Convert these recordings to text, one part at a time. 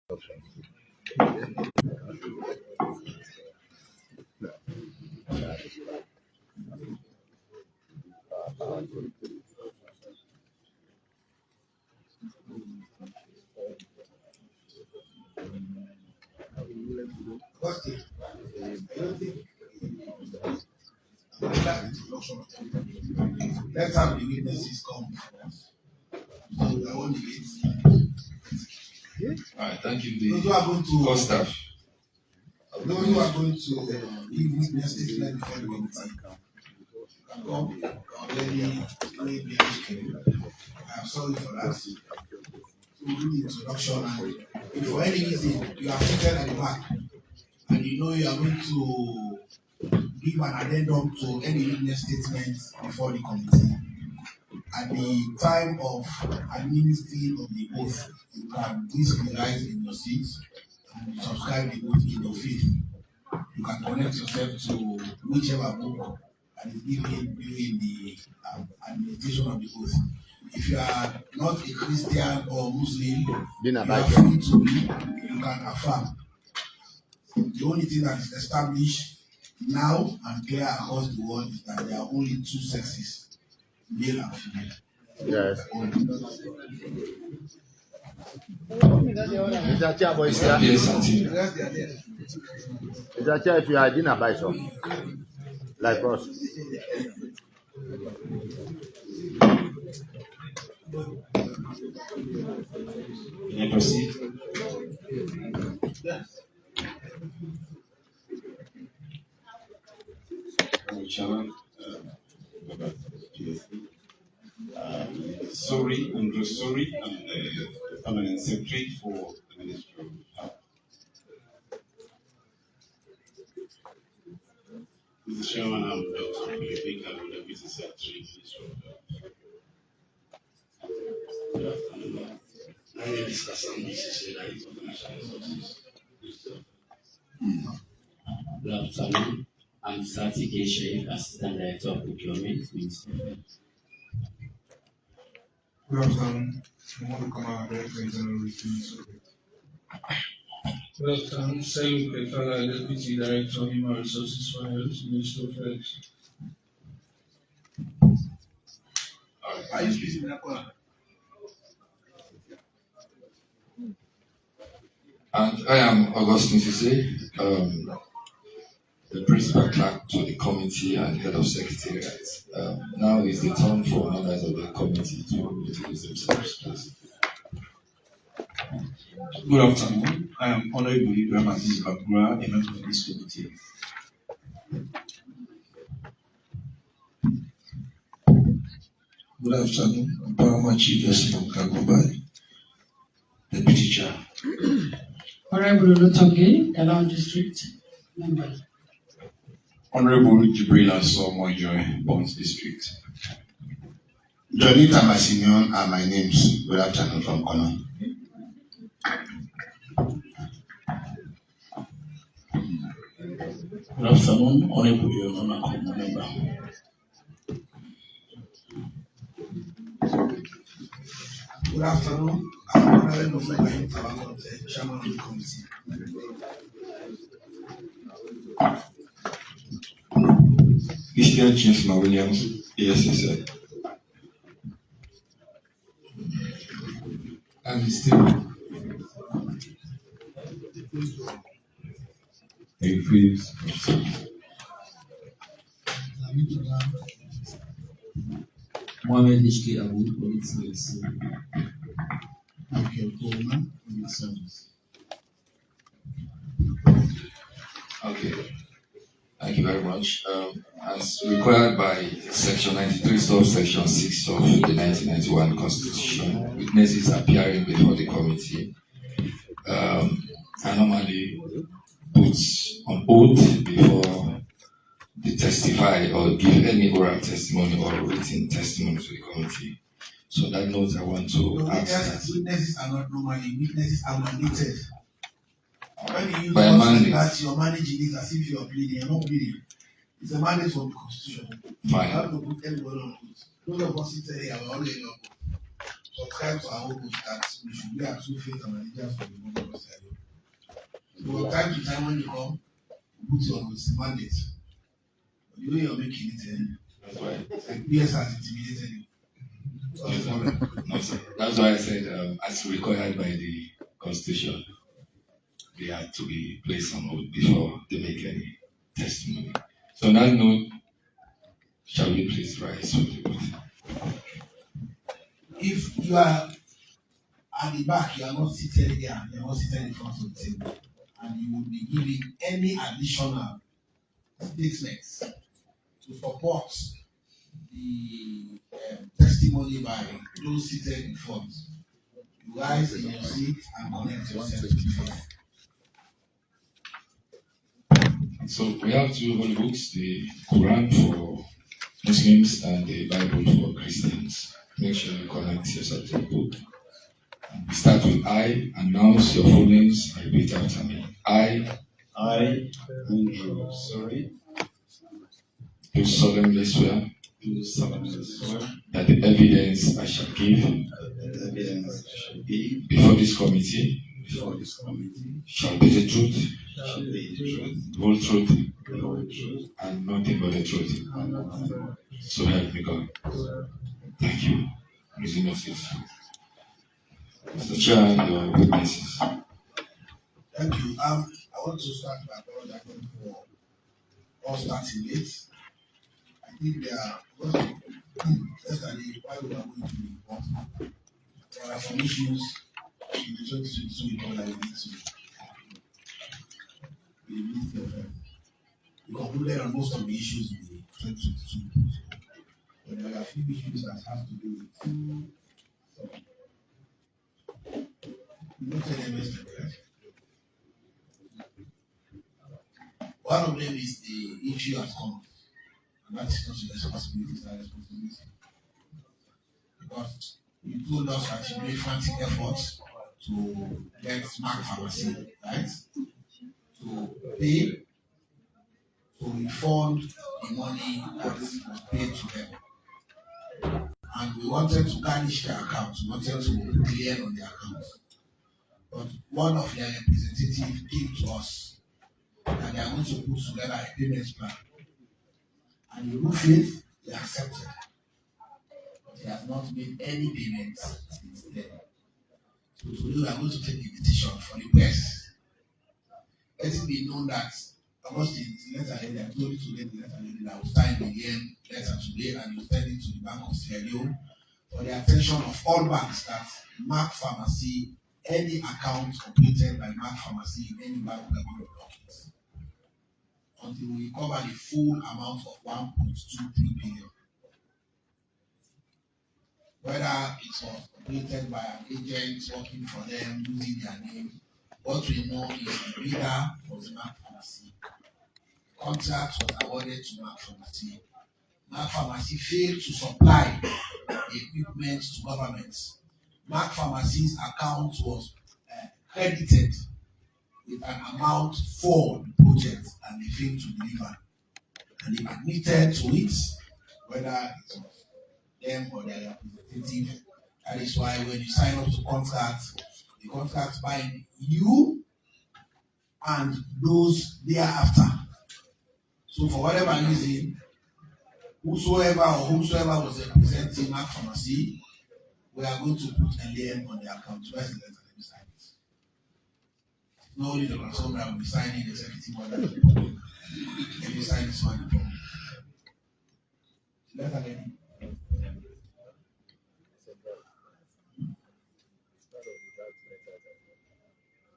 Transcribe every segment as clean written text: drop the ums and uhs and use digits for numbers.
Let's have the witnesses come. So we are only All right, thank you. Those who are going to Cost staff. Those who are going to give witness statement before the committee can come already play the schedule. I'm sorry for that. So we do the introduction, and if for any reason you are seated at the back and you know you are going to give an addendum to any witness statement before the committee, at the time of administering of the oath, you can please rise in your seat and subscribe the oath in your faith. You can connect yourself to whichever book that is given during the administration of the oath. If you are not a Christian or Muslim, you are free to be, you can affirm. The only thing that is established now and clear across the world is that there are only two sexes, male and female. Yes. Mr. Chair, if you are dinner by so, like us. Can you proceed? Chairman, sorry, I'm just sorry, I'm the permanent secretary for the Ministry of Health. Mr. Chairman, I'm Dr. Philip, I'm the Deputy Secretary, Ministry of Health. Good afternoon. My name is Hassan Bisi, Director of National Resources. Good afternoon. I'm Sati K. Sheikh, Assistant Director of Procurement, Ministry of Health. Good afternoon. I want to come out Director of Internal Relations. Good afternoon. Salim Kefala, Deputy Director of Human Resources for Health, Ministry of Health. Are you speaking in Aqua? And I am Augustine Sise, the principal clerk to the committee and head of secretariat. Now is the turn for members of the committee to introduce themselves, please. Good afternoon. I am Honorable Ibrahim Aziz Bakura, a member of this committee. Good afternoon. I'm Paramount Chief Esmo Kagobai, Deputy Chair. Honorable Lutonge, Kalao District Member. Honorable Jibril Aso-Mojoy, Bonds District. Jonita Massimion are my names. Good afternoon from Kono. Good afternoon, Honorable Leone, Kono Member. Good afternoon. I'm Honorable Ibrahim Tabakote, Chairman of the committee. Christian Chinsma Williams, ASSL. I'm still. Mohamed Ishki Abu, Police. Okay, Coleman, Public Service. Okay, thank you very much. As required by Section 93, subsection 6 of the 1991 Constitution, witnesses appearing before the committee are normally put on oath before they testify or give any oral testimony or written testimony to the committee. So that note I want to ask. Witnesses are not normally, witnesses are mandated. When you use by something that you're managing it as if you're pleading, you're not pleading. It's a mandate from the Constitution. Fine. You have to put everybody on oath. Those of us sit here are already on subscribe to our oath that we should be at true faith and allegiance to the government of Israel. time to time when you come, put you on with mandate. But the way you're making it, That's why. PS has intimidated you. No, sir. That's why I said, as required by the Constitution, they had to be placed on hold before they make any testimony. So on that note, shall we please rise for the vote? If you are at the back, you are not seated here, you are not seated in front of the table, and you will be giving any additional statements to support the testimony by those seated in front. You rise in your seat and connect yourself to the front. So we have two holy books, the Quran for Muslims and the Bible for Christians. Make sure you connect yourself to the book. And we start with I. Announce your full names and repeat after me. I, Andrew, sorry, do solemnly swear do solemnly swear that the evidence I shall give that the evidence I shall give before this committee before this committee shall be the truth, shall be the truth, the whole truth, the whole truth, and nothing but the truth. and nothing but So help me God. Thank you. Resume your seats. Mr. Chair, your witnesses. Thank you. I want to start by apologizing for all starting late. I think there are yesterday while we were going to the report, there are some issues in the 2022 report that we need to we concluded on most of the issues in the 2022 report. But there are a few issues that have to do with one of them is the issue at common, and that is not your responsibility, it's our responsibility. Because you told us that you made frantic efforts to get Mark Pharmacy, right? To pay, to refund the money that was paid to them. And we wanted to garnish their account, we wanted to clear on their account. But one of their representatives came to us that they are going to put together a payment plan. And in good faith, they accepted. But they have not made any payments since then. So today we are going to take a petition for the press. Let it be known that almost the letter headed, I told you to get the letter headed, I will sign the letter today and you send it to the Bank of Sierra Leone for the attention of all banks that Mark Pharmacy, any account operated by Mark Pharmacy in any bank will be blocked until we recover the full amount of 1.23 billion. Whether it was operated by an agent working for them, using their name, what we know is the bidder was Mark Pharmacy. The contract was awarded to Mark Pharmacy. Mark Pharmacy failed to supply equipment to governments. Mark Pharmacy's account was credited with an amount for the project and they failed to deliver. And they admitted to it, whether it was them or their representative. That is why when you sign up to contract, the contract bind you and those thereafter. So for whatever reason, whosoever was representing Mark Pharmacy, we are going to put a name on the account. Where's the letter? Let me sign it. Not only the controller will be signing the executive order. Let me sign this one. Letter ready.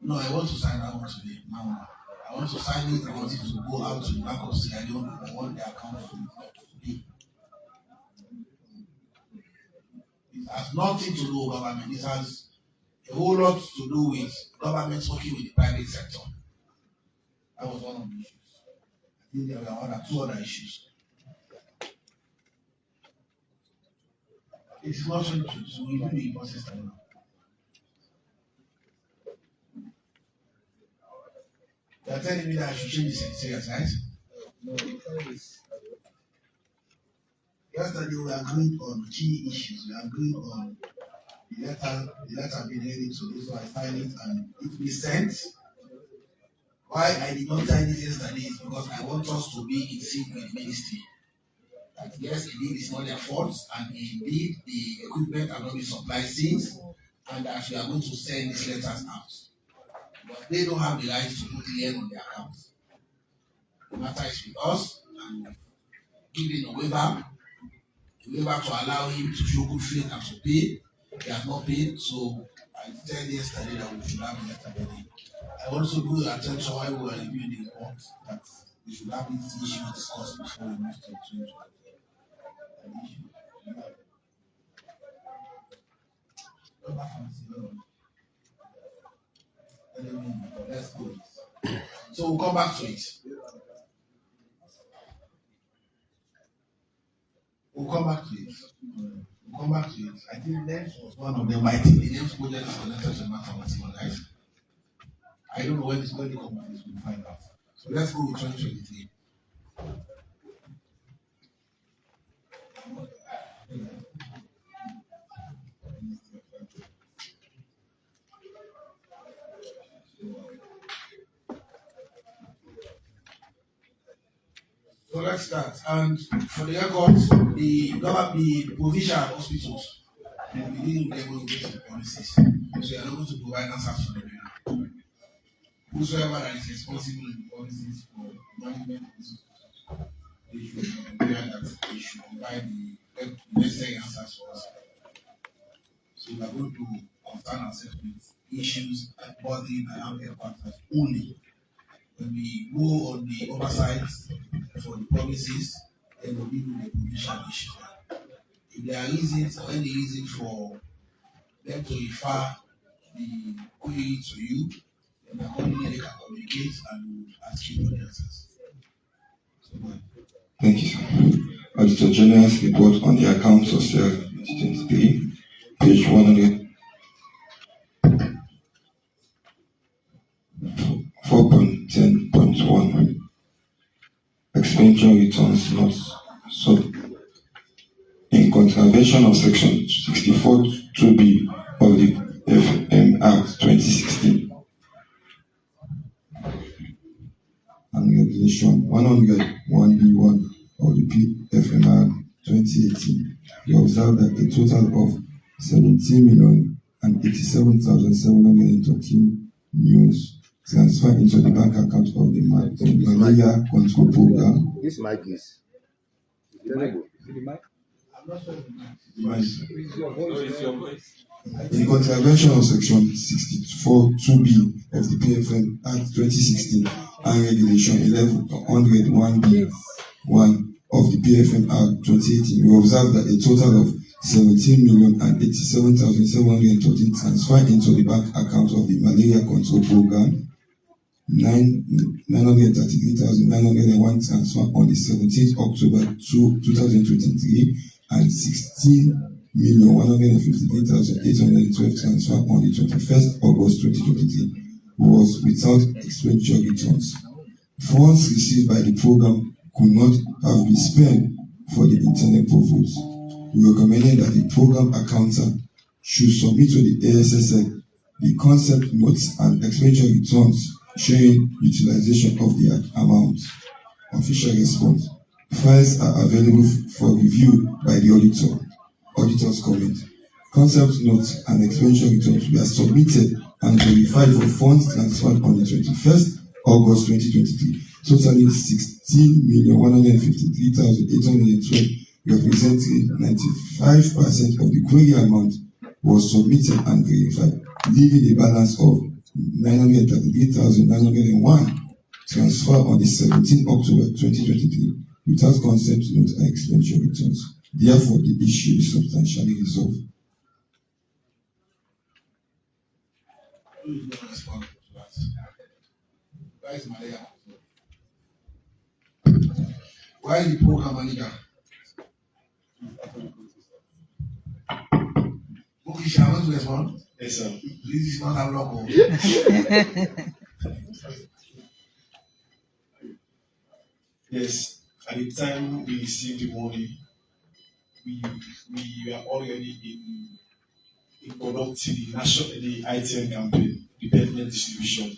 No, I want to sign that one today. Now, I want to sign it. I want it to go out to the Bank of Sierra Leone. I want the account to be blocked today. It has nothing to do with government. It has a whole lot to do with governments working with the private sector. That was one of the issues. I think there were two other issues. It's not true. So we do the process now. You are telling me that I should change the secretariat, right? No, yesterday we agreed on key issues. We agreed on the letter being headed to this, so I signed it and it will be sent Why I did not sign this yesterday is because I want us to be in sync with the ministry. That yes, indeed, it's not their fault, and indeed the equipment are not being supplied since, and that we are going to send these letters out. But they don't have the right to put Leone on their account. The matter is with us, and giving a waiver to allow him to show good faith and to pay. He has not paid, so I said yesterday that we should have it yesterday. I also do attention while we were reviewing the report that we should have this issue discussed before we move to change an issue. Let's go. So we'll come back to it. We'll come back to it. We'll come back to it. I think NEMS was one of them. I think the NEMS project is connected to mathematics, right? I don't know when it's going to come back. We'll find out. So let's go with 2023. So let's start. And for the records, the provincial hospitals, we didn't able to get the policies. So we are able to provide answers for them. Whosoever that is responsible in the policies for management, they should be aware that they should provide the necessary answers for us. So we are going to concern ourselves with issues like body and headquarters only. When we go on the oversight for the policies, then we'll deal with the provincial issues. If there are reasons or any reason for them to refer the query to you, then accordingly they can communicate and we'll ask you for the answers. So, Thank you, sir. Auditor General's report on the accounts of sale 2023, page 100. 4.10.1 Expenditure returns not so in contravention of section 64 2b of the FM Act 2016 and regulation 101b1 of the PFM Act 2018, we observe that a total of 17,087,713 news transfer into the bank account of the malaria control program. This mic is terrible. In contravention of section 64 2b of the PFM Act 2016 and regulation 1101b1 of the PFM Act 2018, we observe that a total of 17,087,713 transfer into the bank account of the malaria control program. 933,901 transfer on the 17th October 2023 and 16,153,812 transfer on the 21st August 2023 was without expenditure returns. Funds received by the program could not have been spent for the intended purpose. We recommended that the program accountant should submit to the ASSL the concept notes and expenditure returns showing utilization of the amount. Official response. Files are available for review by the auditor. Auditor's comment. Concept notes and expenditure returns were submitted and verified for funds transferred on the 21st August 2023, totaling 16,153,812, representing 95% of the query amount was submitted and verified, leaving a balance of 933,901 transferred on the 17th October 2023 without concept note and expenditure returns. Therefore, the issue is substantially resolved. Who is not responsible to that? Where is Malaria? Why is the program manager? Okay, shall I want to respond? Yes, sir. This is not a logo. Yes, at the time we received the money, we were already in conducting the ITN campaign, the permanent distribution.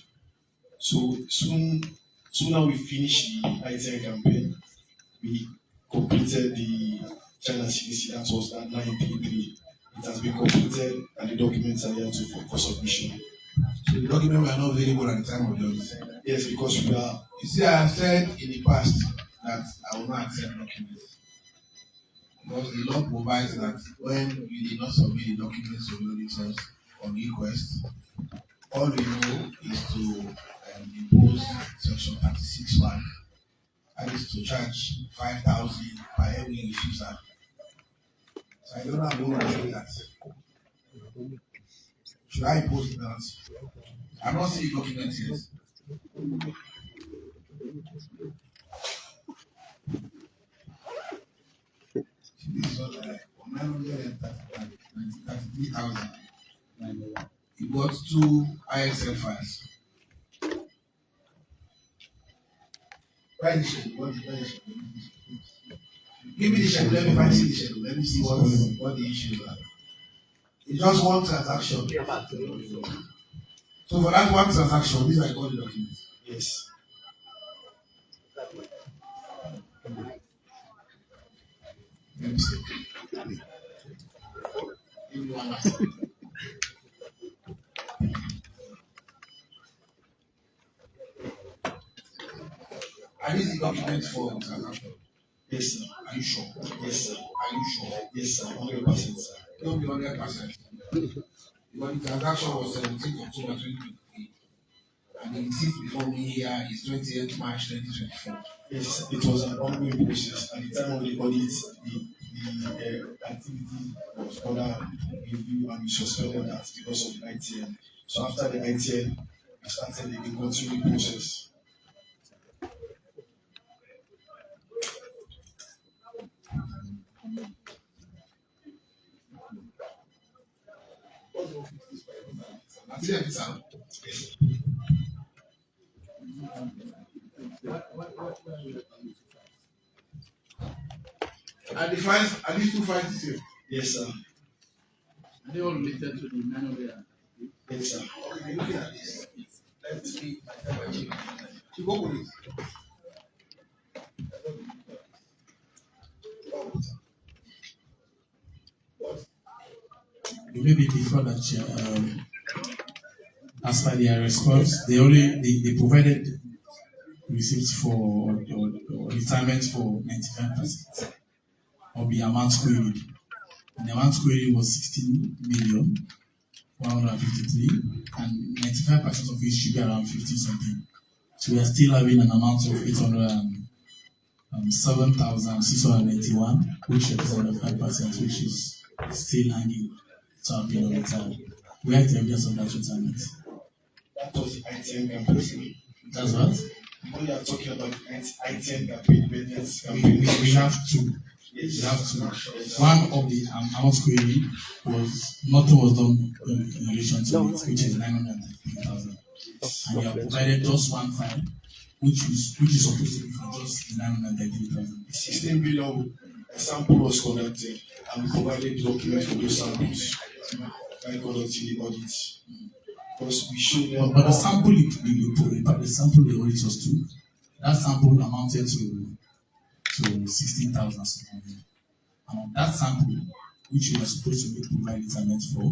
So sooner we finish the ITN campaign, we completed the China CDC, that was at 933. It has been completed and the documents are here for submission. So the documents were not available at the time of the audit. Yes, because we are. You see, I have said in the past that I will not accept documents. Because the law provides that when you did not submit the documents to the auditors on request, all we know is to impose section 36(1), that is to charge 5,000 per every refusal. So I don't have no right to that. Should I impose that? I'm not seeing documents yet. This is what like 933,000. He got 2 IXL files. Where is the schedule? Give me the schedule. Let me find the schedule. Let me see what the issues are. It's just one transaction. So for that one transaction, these are all the documents. Yes. Let me see. Give me one last. Are these the documents for the transaction? Yes, sir. Are you sure? Yes, sir. Are you sure? Yes, sir. 100%, sir. Don't be 100%. Because the transaction was 17th October 2023. And the receipt before me here is 28th March 2024. Yes, it was an ongoing process. At the time of the audit, the activity was under review and we suspended that because of the ITN. So after the ITN, we started the continuing process. Yes. And the files, are these 2 files the same? Yes, sir. Are they all related to the manual? Yes, sir. Okay, looking at this. Let's see my time achieve. To go with it. Maybe before that, as per their response, they provided receipts for or retirement for 95% of the amount queried. And the amount queried was 16 million 153, and 95% of it should be around 50 something. So we are still having an amount of 7,681, which represents 5%, which is still hanging to have been returned. We have the evidence of that retirement. That was the ITN campaign. That's what? When you are talking about the ITN campaign, we have two. Yes. We have two. One of the amount query was nothing was done in relation to it, which is 950,000. And you have provided just one file, which is supposed to be for just 933,000. 16 billion sample was conducted, and we provided documents for those samples by conducting the audit. Because we showed them. But the sample the sample the auditors took, that sample amounted to 16,000 something. And that sample, which we were supposed to provide retirement for,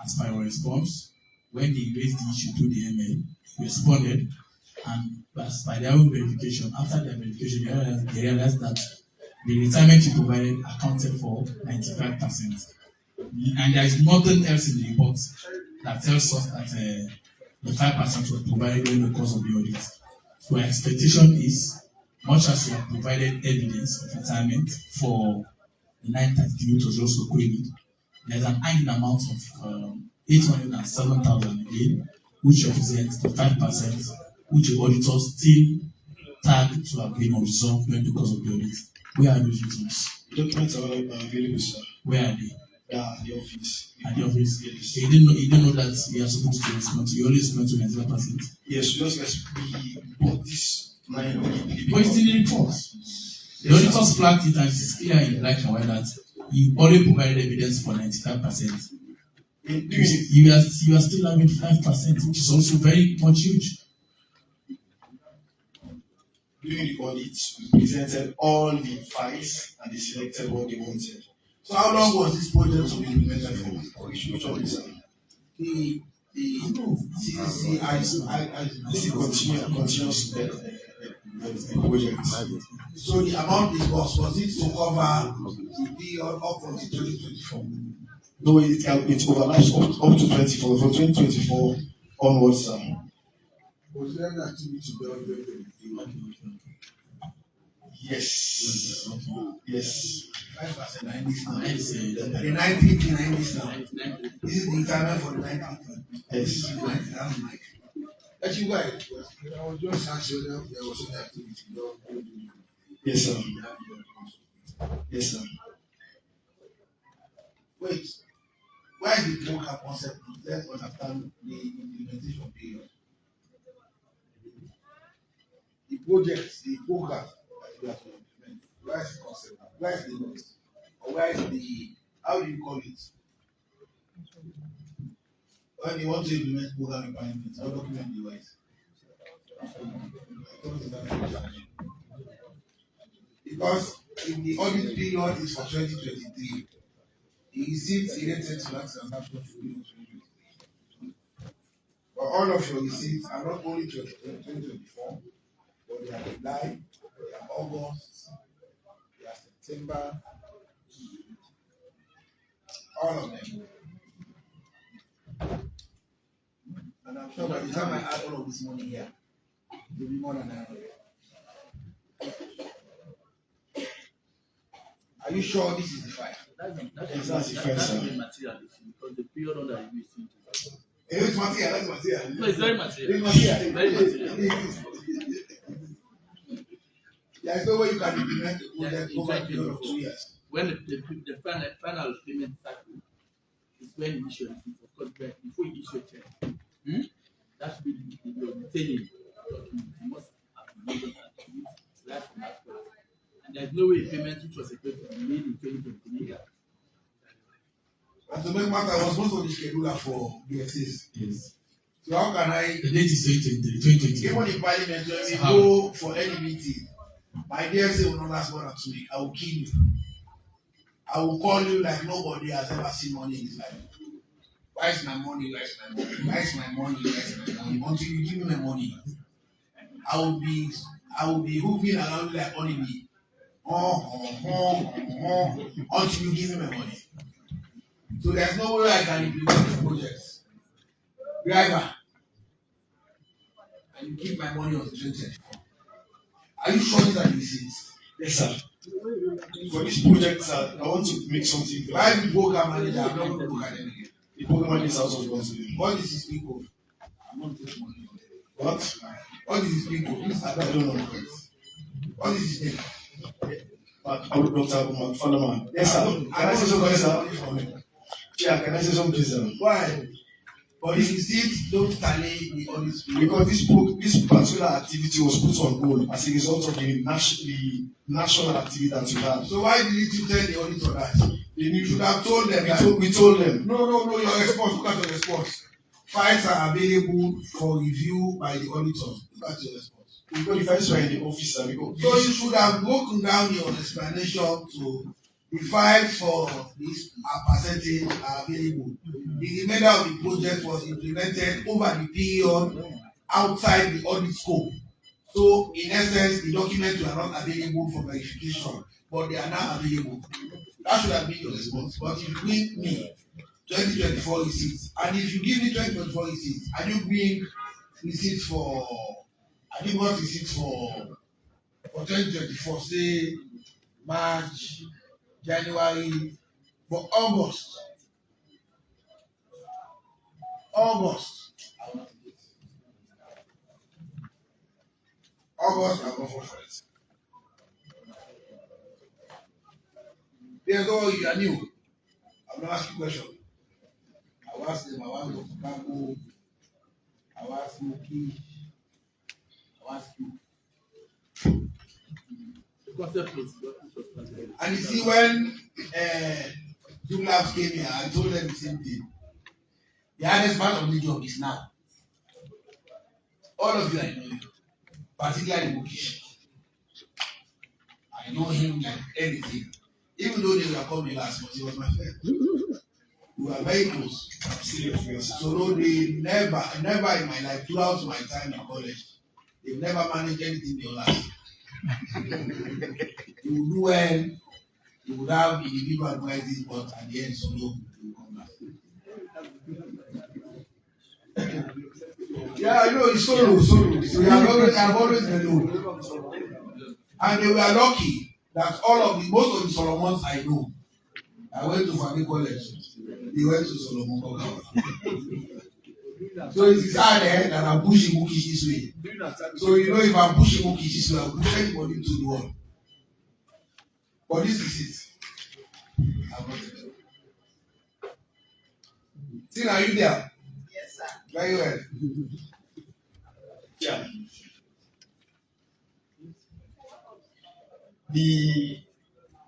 as per our response, when they raised the issue through the ML, we responded, and as by their own verification, after their verification, they realized that the retirement you provided accounted for 95%. And there is nothing else in the report that tells us that the 5% was provided during the course of the audit. So our expectation is, much as we have provided evidence of retirement for the 933, which was also queried, there's an hanging amount of 807,000 again, which represents the 5%, which the auditors still tagged to have been unresolved during the course of the audit. Where are those returns? The documents are available, sir. Where are they? At the office. At the office? Yes. You didn't know that we are supposed to respond to. You only respond to 95%. Yes, just as we bought this 933. But it's in the report. The auditors flagged it and it's clear in black and white that you already provided evidence for 95%. You are still having 5%, which is also very much huge. during the audit, we presented all the files and they selected what they wanted. So how long was this project to be implemented for? Which one is The this is continuous project. so the amount it was it to cover the period up until 2024? No, it overlaps up to 24 from 2024 onwards. Was there an activity done during Yes. Yes. 5% 90s now. The 19th in 90s now. This is the retirement for the 19th. Yes. But you guys, I was just asking whether there was any activity done. Yes, sir. Yes, sir. Wait, why is the broker concept let's understand the implementation period? The project, the program that you have to implement, where is the concept? Where is the note? Or where is the, how do you call it? When you want to implement program requirements, how document device? Because in the audit period is for 2023, the receipts related to that transaction should be in 2023. But all of your receipts are not only 2024, but they are July, they are August, they are September, all of them. And I'm sure by the time I add all of this money here, it will be more than 900. Are you sure this is the file? That's the first, sir. Material because the period under review is It's material, that's material. no, it's very material. It's material. Very material. There is no way you can implement the project over a period of 2 years. When the final payment cycle is when you issue it, of course, before you issue a check, that should be your retaining document. You must have been able to achieve that from that point. And there's no way payment which was supposed to be made in 2023. And to make matter, I was supposed to be scheduler for BSS. Yes. So how can I, The date is 2023. even in parliament, when we go for any meeting, my DSA will not last more than 2 weeks. I will kill you. I will call you like nobody has ever seen money in his life. Why is my money? Why is my money? Why is my money? Why is my money? Until you give me my money, I will be hooving around you like honeybee. Until you give me my money. So there's no way I can implement the project. Driver, and you keep my money on the 2024. Are you sure these are the receipts? Yes, sir. For this project, sir, I want to make something. Why the broker manager? I'm not going to look at them again. The program manager is out of responsibility. What is his people? I'm not taking money. What? What is his people? I don't know. What is his name? Dr. Fanaman. Yes, sir. Can I say something, sir? Yeah, can I say something, sir? Why? But the receipts don't tally the audit. Because this particular activity was put on hold as a result of the national activity that we had. So why didn't you tell the auditor that? You should have told them that. We told them. No, your response. Look at your response. Files are available for review by the auditors. Look at your response. Because the files were in the office, sir. So you should have broken down your explanation to the files for this percentage are available. The remainder of the project was implemented over the period outside the audit scope. So in essence, the documents were not available for verification, but they are now available. That should have been your response. But if you bring me 2024 receipts, and if you give me 2024 receipts, and you bring receipts for, I think what receipts for 2024, say March, January, but August, I will go for it. There's all you are new. I will ask you a question. I will ask them, I want to Chicago, I will ask you, I will ask you. And you see, when Douglas came here, I told them the same thing. The hardest part of the job is now. All of you are in it, particularly Mukish. I know him like anything. Even though they were coming last, but he was my friend. We were very close. I'm serious. So no, they never in my life, throughout my time in college, they never managed anything in your life. You would do well, you would have individual advices, but at the end, so no, you come back. Yeah, I know it's solo. So I've always been known. And they were lucky that most of the Solomons I know, I went to Fani College. They went to Solomon College. So it is hard that I'm pushing Muki this way. So you know if I'm pushing Muki this way, I'll push anybody to the wall. But this is it. I'm not there. Tina, are you there? Yes, sir. Very well. Yeah. The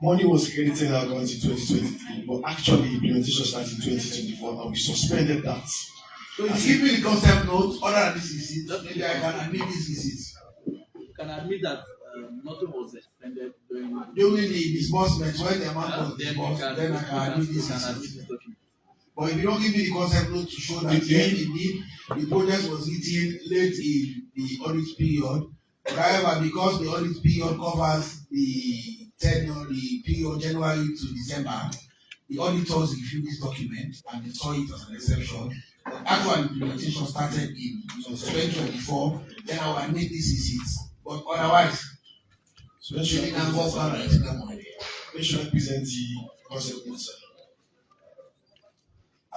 money was credited out in 2023, but actually implementation started in 2024, and we suspended that. So if you give me the concept note, other than this is it, maybe I can admit this is it. You can admit that nothing was expended during the disbursement, when the amount was disbursed, then I can admit this is it. But if you don't give me the concept note to show that indeed the project was written late in the audit period, however, because the audit period covers the tenure, the period January to December, the auditors reviewed this document and they saw it as an exception. The actual implementation started in 2024, then I will admit this is it. But otherwise, so when should I present the concept note, sir?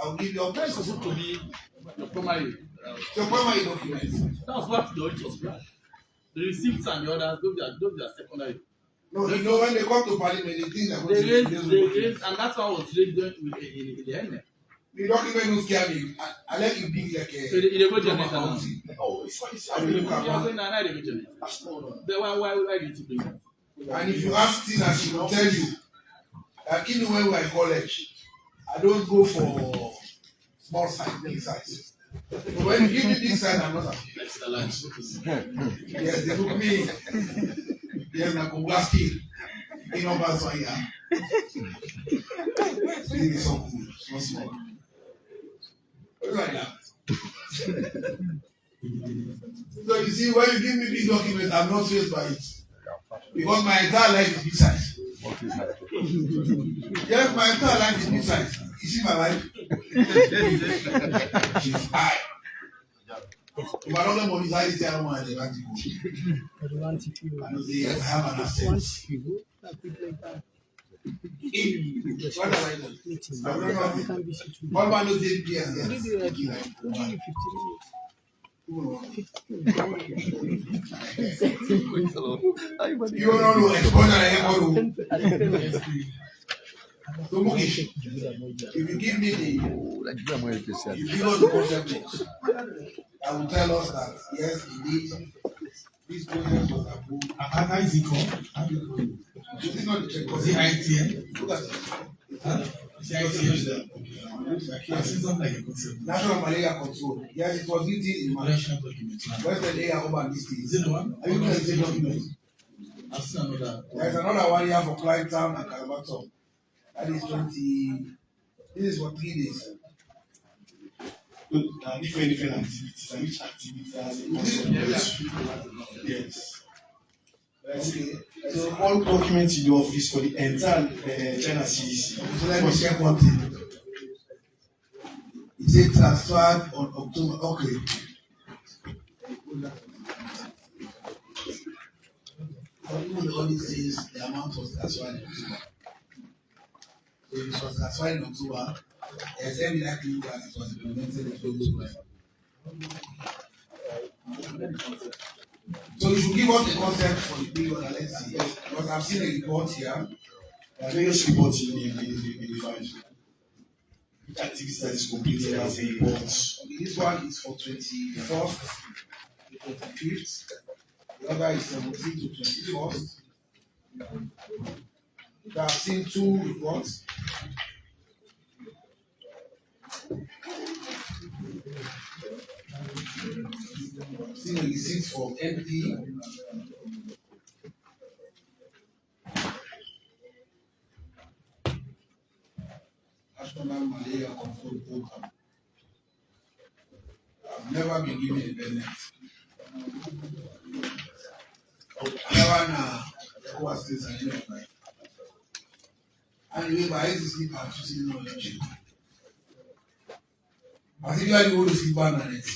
I'll give you a That's supposed to be your primary document. That's what the audit was planned. The receipts and the others, those are secondary. No, you know when they come to parliament, they think they're going They raised, and that's what was raised in the end. The document don't scare me. I let you big like a. So they go generate now. Oh, it's fine. I will look at Yeah, one. now they go generate. Then why did you bring that? And if you ask Tina, she will tell you that even when we are in college, I don't go for small size, big size. But when you give me big size, I'm not happy. Yes, they look me. Yes, na Konglaski. In numbers one year. It is so cool. It's not small. What do I have? So you see, when you give me big document, I'm not faced by it. Because my entire life is big size. Yes, my entire life is big size. You see my life? She's high. If I don't know money, I don't want to go. I know they have an asset. What have I done? I don't know. What man knows the PS? You don't know exposure. So Mukesh, if you give me you give us the concept, I will tell us that yes, indeed, this project was approved. How is it called? You did not check. Was it ITM? Look at it. Huh? Is it ITM? I see something like a concept. National Malaria Control. Yes, it was written in my National document. where's the layer over this thing? Is it the one? Are you looking at the same document? I've seen another. There is another one here for Client Town and Calabato. That is 20. This is for 3 days. Different activities. And each activity has a concept. Yes. Okay. So all documents in the office for the entire China CDC. So let me check one thing. It said transferred on October. Okay. Even the audit says the amount was transferred in October. So if it was transferred in October, there's every likelihood that it was implemented in October. So you should give us the concept for the period and let's see. Because I've seen a report here. There are various reports in the file. Each activity that is completed has a report. Okay, this one is for 21st to 25th. The other is 17 to 21st. I've seen 2 reports. I've seen a receipt for MP. national malaria control program. I've never been given a benefit. Never now. What states are in my anyway, my eyes is sleep and to see no energy. Particularly when you sleep on it.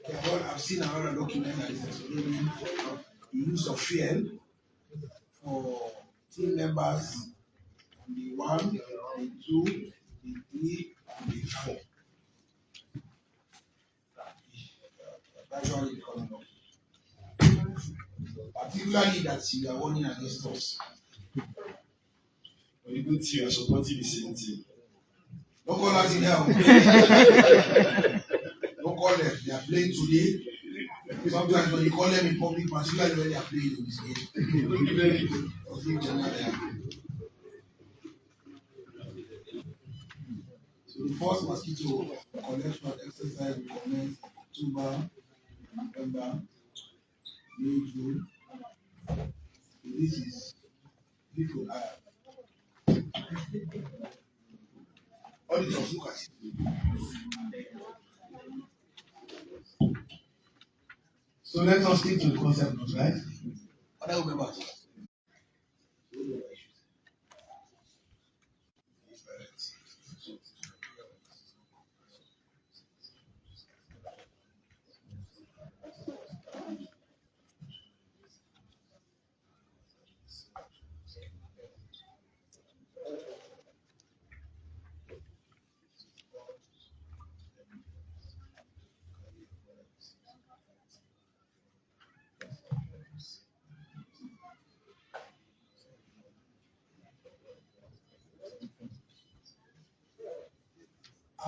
What I've seen another document that is explaining the use of fuel for team members on the 1, the 2, the 3, and the 4. Gradually coming up. Particularly that you are warning against us. When you go to you are supporting the same thing. Don't call us in hell. Don't call them. They are playing today. Sometimes when you call them in public, particularly when they are playing in this game. So the first mosquito collection exercise will commence October, November, May, June. So this is people Auditor, look at it. So let us stick to the concept of life. Other members.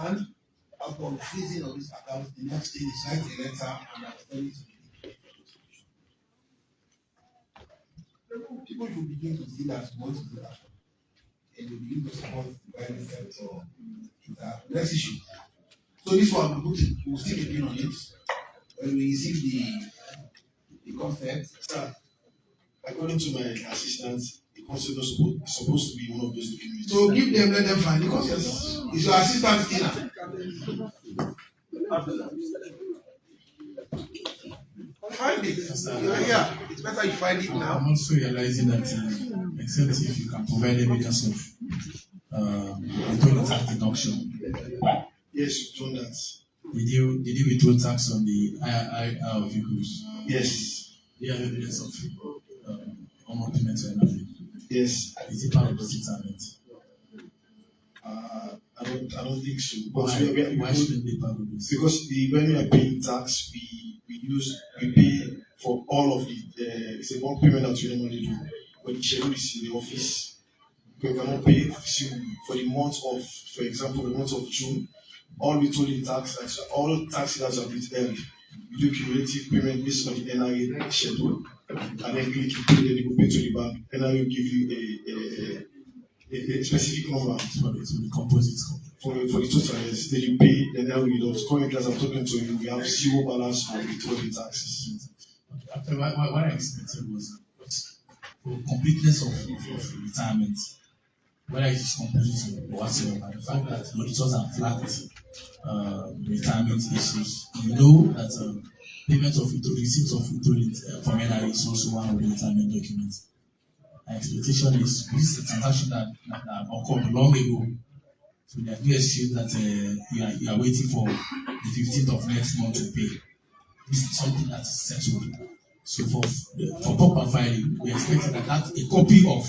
And upon freezing of this account, the next day is write a letter and send it to the people should begin to see that what is that, and they begin to support the violence sector. Next issue. So this one we will still begin on it when we receive the concept. Sir, according to my assistant, the concept is supposed to be one of those documents. So give them, let them find the concept. It's your assistant dinner. Find it. Yeah, it's better you find it now. I'm also realizing that except if you can provide evidence of withholding tax deduction. Yes, you've done that. Did you withhold tax on the IR vehicles? Yes. Do you have evidence of on payment to NRV? Yes. Is it part of the settlement? I don't think so. But Why shouldn't it be part of this? Because when we are paying tax, we pay for all of the it's a one payment that we normally do. But the schedule is in the office. We cannot pay for the month of, for example, the month of June. All withholding tax, all taxes that are withheld, we do cumulative payment based on the NRA schedule, and then click you pay, then you go pay to the bank. NRA will give you a specific number for the composite for the total. Yes, then you pay, and then we don't. Currently, as I'm talking to you, we have zero balance for withholding taxes. Okay, what I expected was for completeness of retirement, whether it is completed or whatsoever, the fact that auditors have flagged retirement issues, you know that payment of receipt of withholding from NRA is also one of the retirement documents. My expectation is this is a transaction that occurred long ago. So there are no excuse that you are waiting for the 15th of next month to pay. This is something that is settled. So for proper filing, we expect that a copy of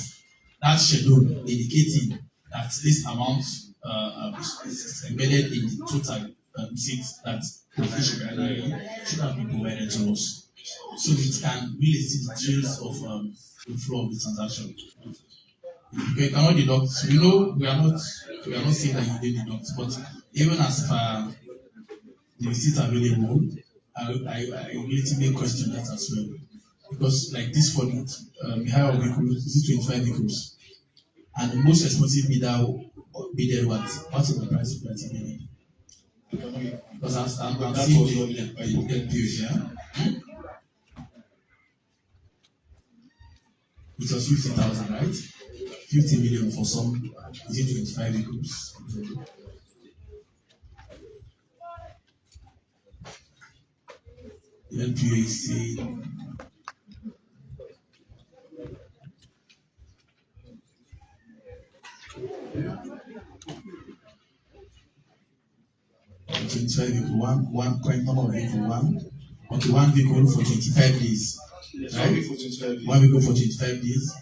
that schedule indicating that this amount is embedded in the total receipts that should have been provided to us, so it can really see the trails of the flow of the transaction. You cannot deduct. We are not saying that you did deduct, but even as per the receipts available, I really question that as well. Because like this for the hire of vehicles, is it 25 vehicles? And the most expensive bidder bidded what is the price of that bidding? Because I'm seeing the period, yeah? It was 50,000, right? 50 million for some, is it 25 vehicles? The NPA is saying 25 vehicle, one point number of vehicle, one vehicle for 25 days. Right? One vehicle for 25 days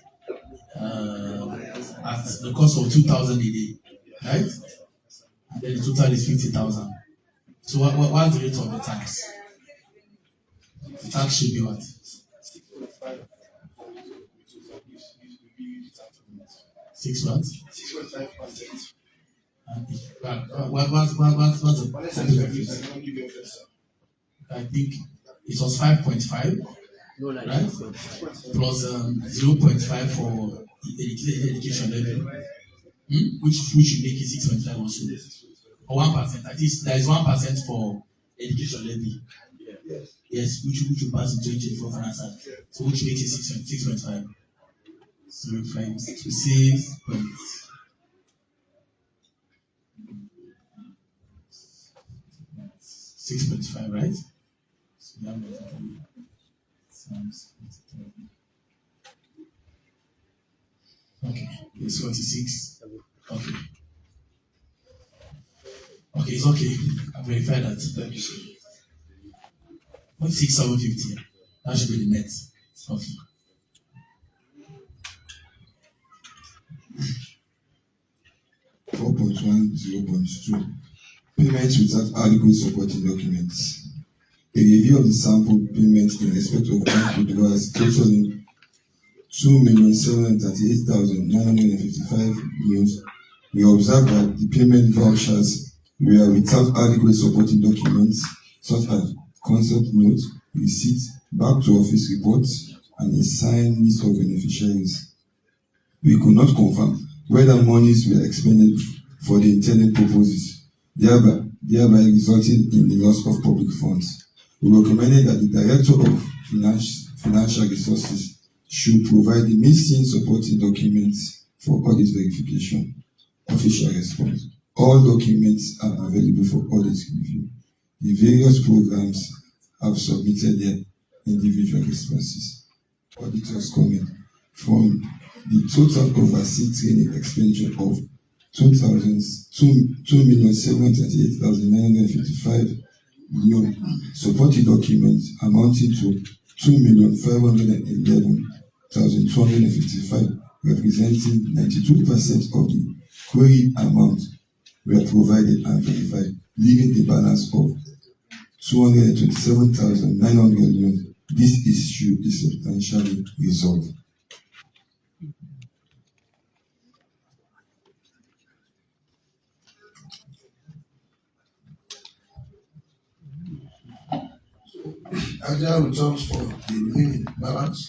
at the cost of 2,000 a day. Right? And then the total is 50,000. So what's the rate of the tax? The tax should be what? 6 what? 6.5%. What's the I think it was 5.5, right? Plus 0.5 for education level, which should make it 6.5 also. Or 1%. At least there is 1% for education levy. Yes, which will pass in 2024 financial. So which makes it 6.5. So we find to 6.5, right? So that okay, it's 46. Okay. Okay, it's okay. I verified that. Thank you, sir. 6,750. That should be the net. Okay. .1.2 Payments without adequate supporting documents. A review of the sample payments in respect of bank withdrawals totaling 2,738,955 euros. We observe that the payment vouchers were without adequate supporting documents such as concept note, receipt, back to office reports, and a signed list of beneficiaries. We could not confirm whether monies were expended for the intended purposes, thereby resulting in the loss of public funds. We recommended that the Director of Financial Resources should provide the missing supporting documents for audit verification. Official response. All documents are available for audit review. The various programs have submitted their individual responses. Auditor's comment. From the total overseas training expenditure of 2,738,955 million supporting documents amounting to 2,511,255, representing 92% of the query amount, were provided and verified, leaving a balance of 227,900 million. This issue is substantially resolved. Agile returns for the remaining balance.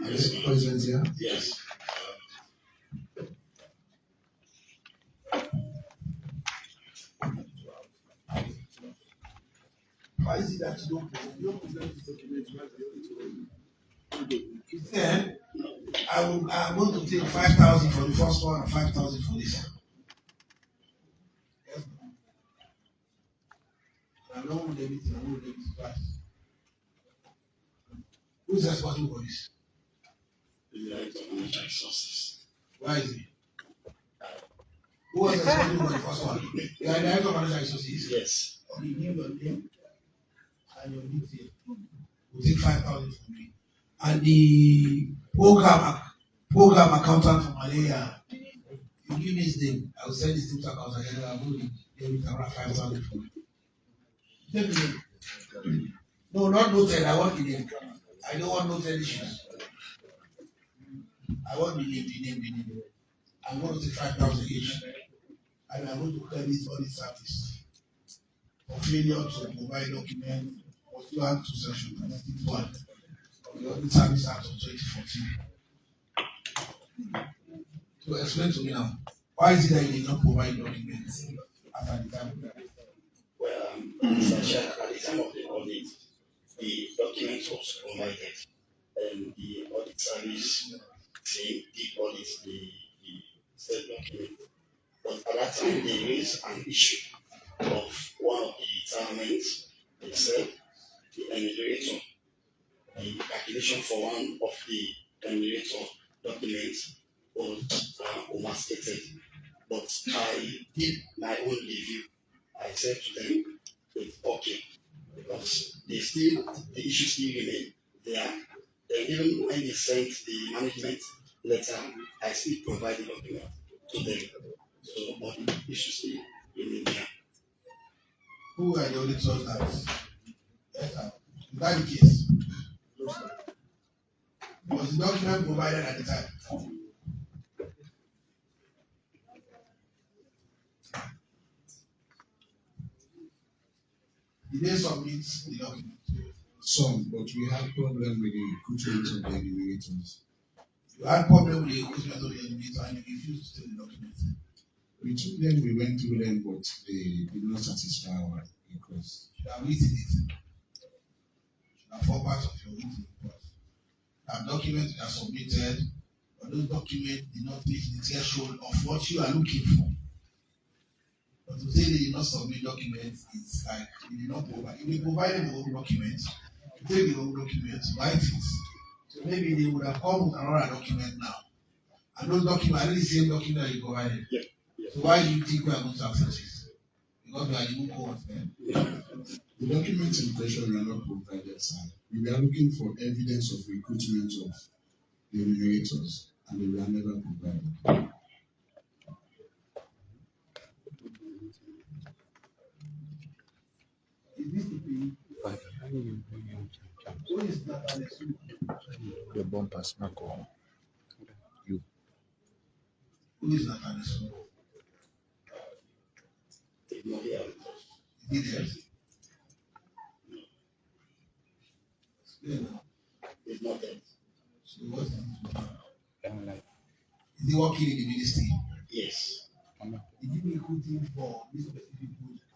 Yes. Present here. Yes. Why is it that you don't present this document? Then I'm going to take 5,000 for the first one and 5,000 for this. Yes. I don't want them to twice. Who's responsible for this? The Director of Financial Resources. Why is he? Who was responsible for the first one? The Director of Financial Resources? Yes. Okay, give your name and your detail. We'll take 5,000 from me. And the program program accountant from Malaya. You give me his name, I will send his name to accountant general. I'm going to give it around 5,000 for me. Tell me name. No, not noted. I want the name. I don't want noted issues. I want the name. I'm going to take 5,000 each. And I'm going to credit audit service for failure to provide document or still have two sessions. And that's the one. The Audit Service Act of 2014. So explain to me now, why is it that you did not provide documents at the time? Well, Mr. Chair, at the time of the audit, the document was provided, and the audit service team did audit the said document. But at that time, they raised an issue of one of the retirements. They said the enumerator, the calculation for one of the enumerator documents was overstated. But I did my own review. I said to them, it's okay, because the issue still remain there. Then even when they sent the management letter, I still provide the document to them. So, but the issue still remain there. Who are the auditors that? Yes, sir. Is that the case? Was the document provided at the time? Did they submit the document? Some, but we had problem with the recruitment of the enumerators. You had problem with the recruitment of the enumerator and you refused to take the document. We took them, we went through them, but they did not satisfy our request. You have written it. You have 4 parts of your written report. That documents are submitted, but those documents did not reach the threshold of what you are looking for. But to say they did not submit documents, it's like they did not provide. If they provided the whole document, you take the whole document, write it. So maybe they would have come with another document now. And those documents are the same document that you provided. Yeah. Yeah. So why do you think we are going to accept it? Because we are the new court then. The documents in question were not provided, sir. We were looking for evidence of recruitment of the enumerators, and they were never provided. Is this the thing? Who is that? The bumper smack on you. Who is that? It's not here. Is he there? Explain now. It's not there. So what is it? Is he working in the ministry? Yes. Did you recruit him for this specific project?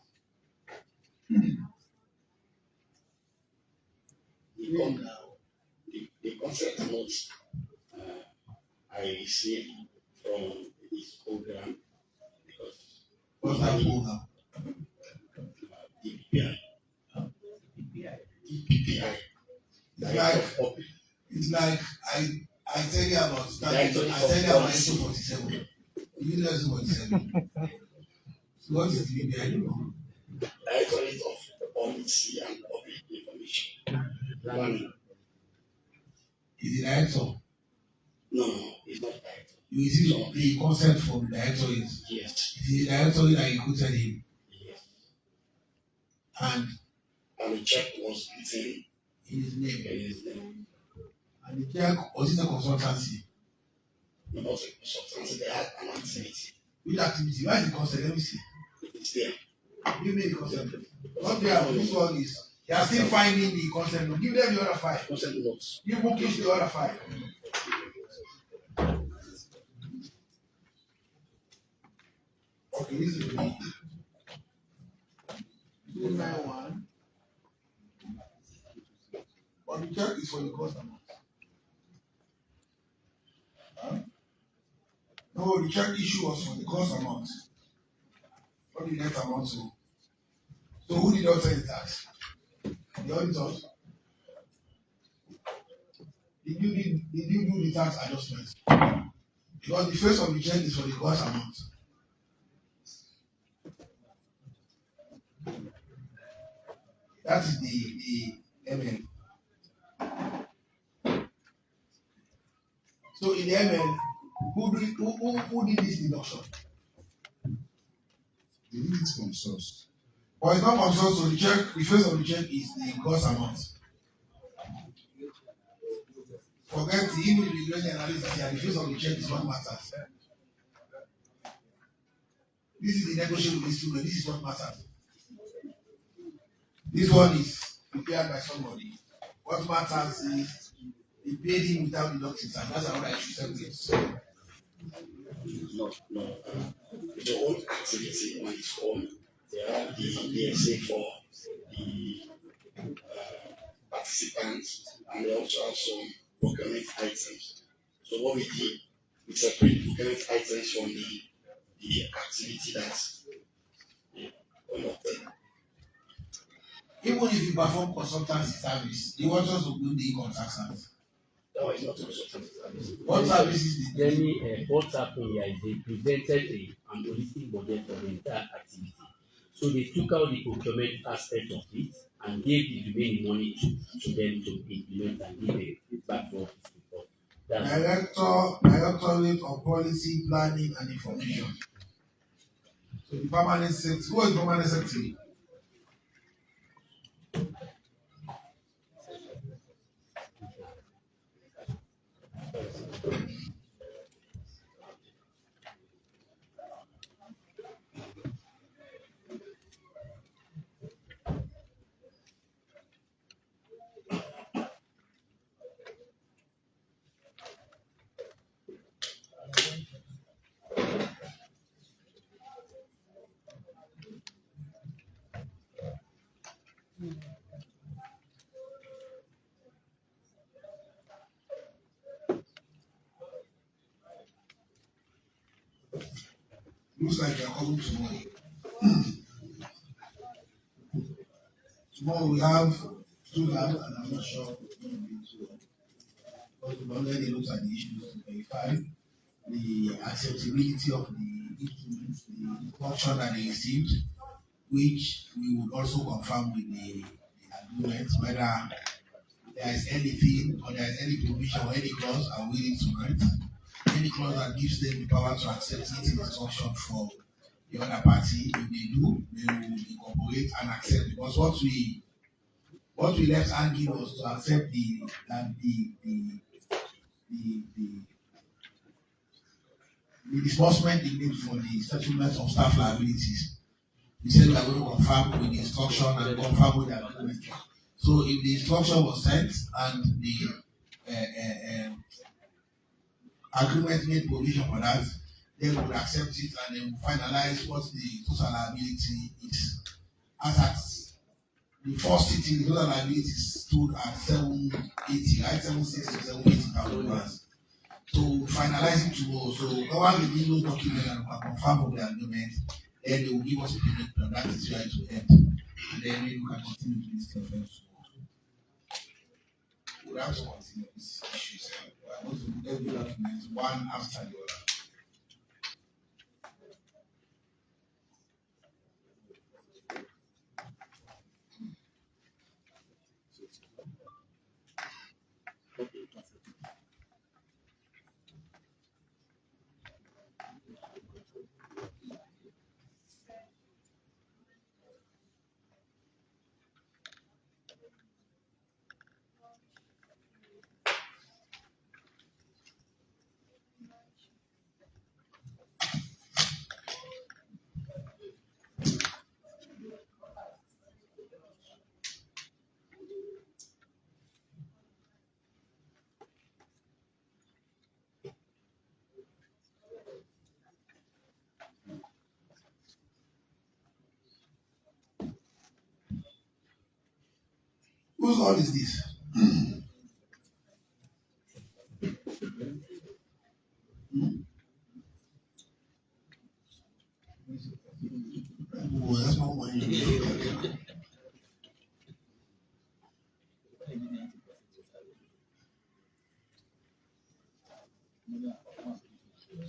The concept notes I received from this program, because What's that program? the PPI. It's like I tell you about I tell you about ISO 47. You know ISO 47. So what is the BPI? I don't know. Directorate of Policy and Public Information. Planning. Is the director? No, it's not director. You receive the consent from the directorate. Yes. It is the directorate that recruited him. Yes. And the check was written in his name. in his name. And the check was in a consultancy. No, not a consultancy, they had an activity. Which activity? Where is the consent? Let me see. It is there. Give me the consent. Not there. This one is. They are still finding the consent. Give them the other file. Consent notes. Give Bookish the other file. Okay, this is me. 291. But the check is for the cost amount. Huh? No, the check issue was for the cost amount. What the net amount to? So who did not send the tax? The auditors. Did you do the tax adjustment? Because the face of the check is for the cost amount. That is the ML. So in in the ML, who did this deduction? They did it from source. But it's not from source, so the check, the face of the check is the gross amount. Forget even the Leone analysis here, the face of the check is what matters. This is the negotiable instrument, this is what matters. This one is prepared by somebody. What matters is they paid him without deducting, and that's how I should separate. No. Your own activity on its own, they have the DSA for the participants, and they also have some procurement items. So what we did, we separate procurement items from the activity that's conducted. Even if you perform consultancy service, you want us to do the income tax service. That was not consultancy service. What services did Then what happened here is they presented an holistic budget for the entire activity. So they took out the procurement aspect of it and gave the remaining money to them to implement and give it back to office report. Directorate of Policy, Planning and Information. So the permanent secretary, who is the permanent secretary? Looks like you're coming tomorrow. Tomorrow we have two labs, and I'm not sure because we've already looked at the issues to verify the acceptability of the instruments, the instruction that they received, which we would also confirm with the agreement whether there is anything or there is any provision or any clause are willing to grant. Any clause that gives them the power to accept it in instruction for the other party, if they do, they will incorporate and accept, because what we left hanging was to accept the disbursement they made for the settlement of staff liabilities. We said we are going to confirm with the instruction and confirm with the agreement. So if the instruction was sent and the agreement made provision for that, they would accept it and then finalize what the total liability is. As at the first sitting, the total liability stood at 780, right? 760, 780,000 dollars. So finalize it tomorrow. So once we need those documents and confirm of the agreement, then they will give us a payment plan. That is right to end. And then maybe we can continue to this conference tomorrow. We'll have to continue these issues. We are going to do every document one after the other. Whose all is this? Oh, that's not what you.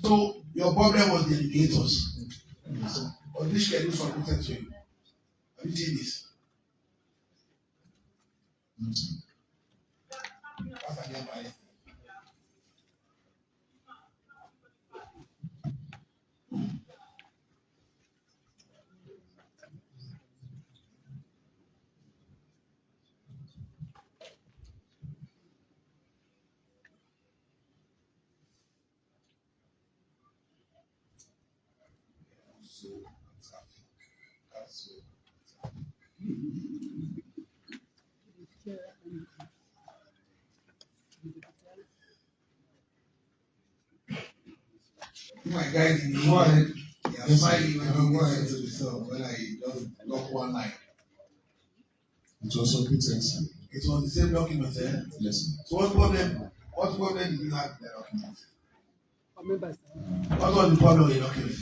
So your problem was the indicators. Or this schedule submitted to you. Have you seen this? What's again by so my guys in the morning, they are smiling when you go ahead to the cell when I just lock one line. It was competency. It was the same document, eh? Yes. So what problem did you have with the document? What was the problem with the document?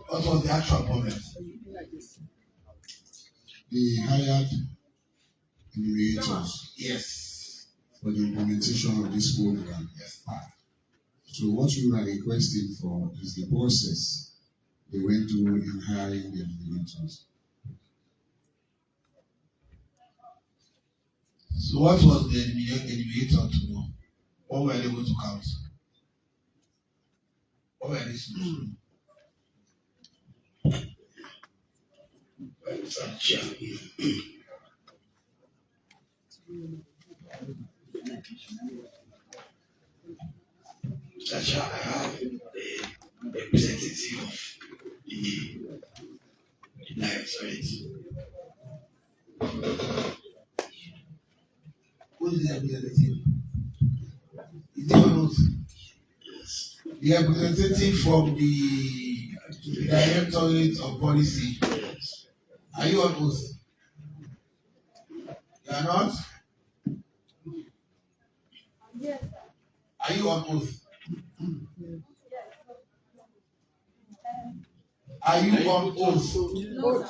What was the actual problem? They hired enumerators. Yes. For the implementation of this program. Yes. So what we are requesting for is the process they went through in hiring the enumerators. So what was the enumerator to know? What were they going to count? What were they supposed to do? Chacha, I have a representative of the directorate. Who is the representative? Is it on oath? Yes. The representative from the Directorate of Policy. Yes. Are you on oath? You are not? Yes. Are you on oath? Are you on oath? No, sir.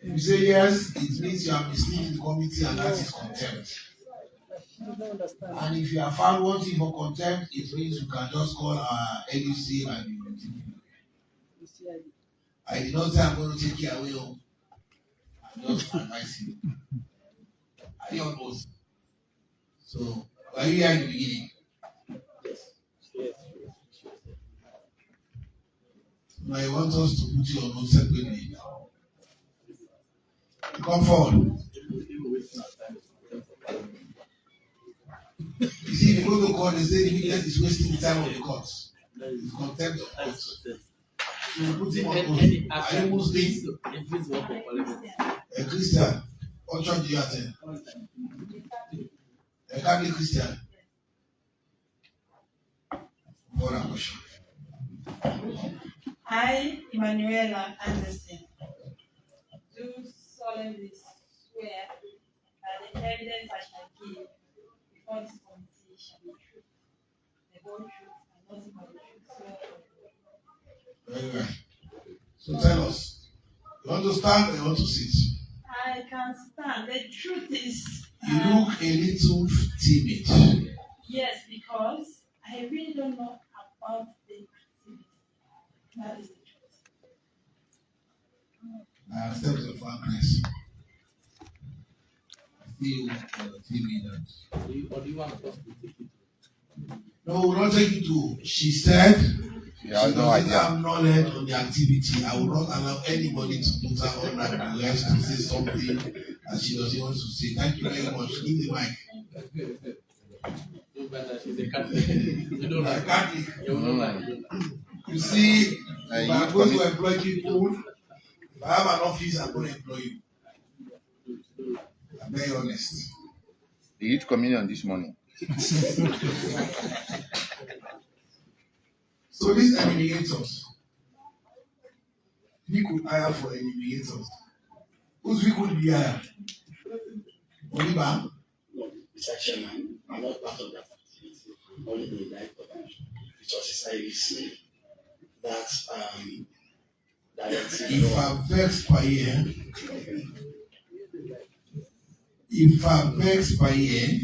If you say yes, it means you are misleading the committee and that is contempt. And if you are found wanting for contempt, it means you can just call our LUC and you will take it. I did not say I'm going to take you away. I'm just advising you. Are you on oath? So, are you here in the beginning? Now I want us to put you on oath separately. Come forward. You see, if you go to court, they say the witness is wasting the time of the court. It's contempt of court. So you put him on oath. Are you Muslim? A Christian? What church do you attend? A Catholic Christian? What a question. I, Emanuela Anderson, do solemnly swear that the evidence I shall give before this committee shall be true, the whole truth, and nothing but the truth. Very well. So tell us, you want to stand or you want to sit? I can stand. The truth is. You look a little timid. Yes, because I really don't know about the activity. That is the truth. I accept your frankness. I feel timid. Or do you want us to take it? No, we will not take it to. She said She has no doesn't idea. have knowledge on the activity. I will not allow anybody to put her on that arrest to say something that she doesn't want to say. Thank you very much. Give the mic. She's a Catholic. You don't like Catholic. You see, if I'm youth going to employ people, if I have an office, I'm going to employ you. I'm very honest. The youth communion this morning. So these enumerators, we could hire for enumerators. Whose we could be hired? Oliver? No, Mr. Chairman, I'm not part of that activity. Only the director. Because I received that directive. If I'm vexed per year,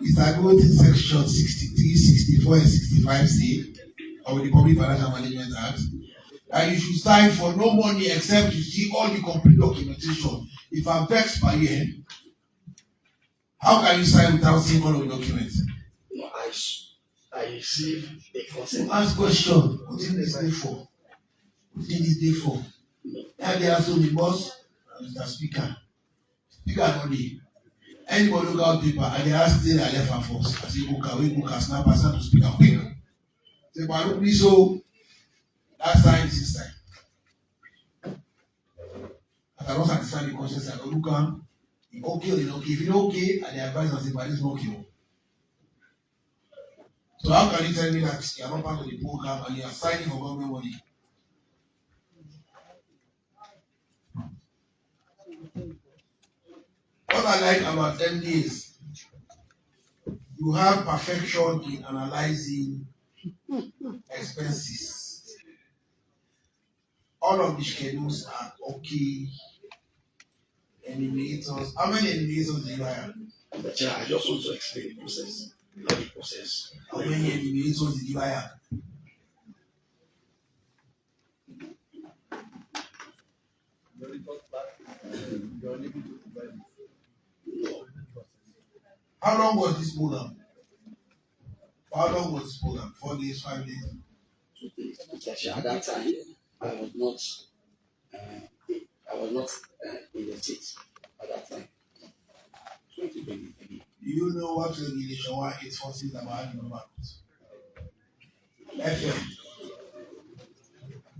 it's according to section 63, 64, and 65C of the Public Financial Management Act, and you should sign for no money except you see all the complete documentation. If I'm vexed per year, how can you sign without seeing all of the documents? No, I received a consent. Ask question. What is this day for? What is this day for? And they also the boss and Mr. Speaker. Speaker only. Anybody who got paper and they ask say I left her first. I say book snap to speaker quick. Say but please so that sign is this time. I cannot satisfy the conscience. I go look am, if okay or not okay. If it's okay, I dey advise am say, but it's not okay. So how can you tell me that you are not part of the program and you are signing for government money? What I like about MDAs, you have perfection in analyzing expenses. All of the schedules are okay. Enumerators. How many enumerators do you hire? But yeah, I just want to explain the process. Not the process. How many enumerators did you hire? How long was this program? How long was this program? 4 days, 5 days? 2 days. But yeah, at that time, I was not. In the state at that time. 2023. Do you know what regulation 1846 is about animal market? FM.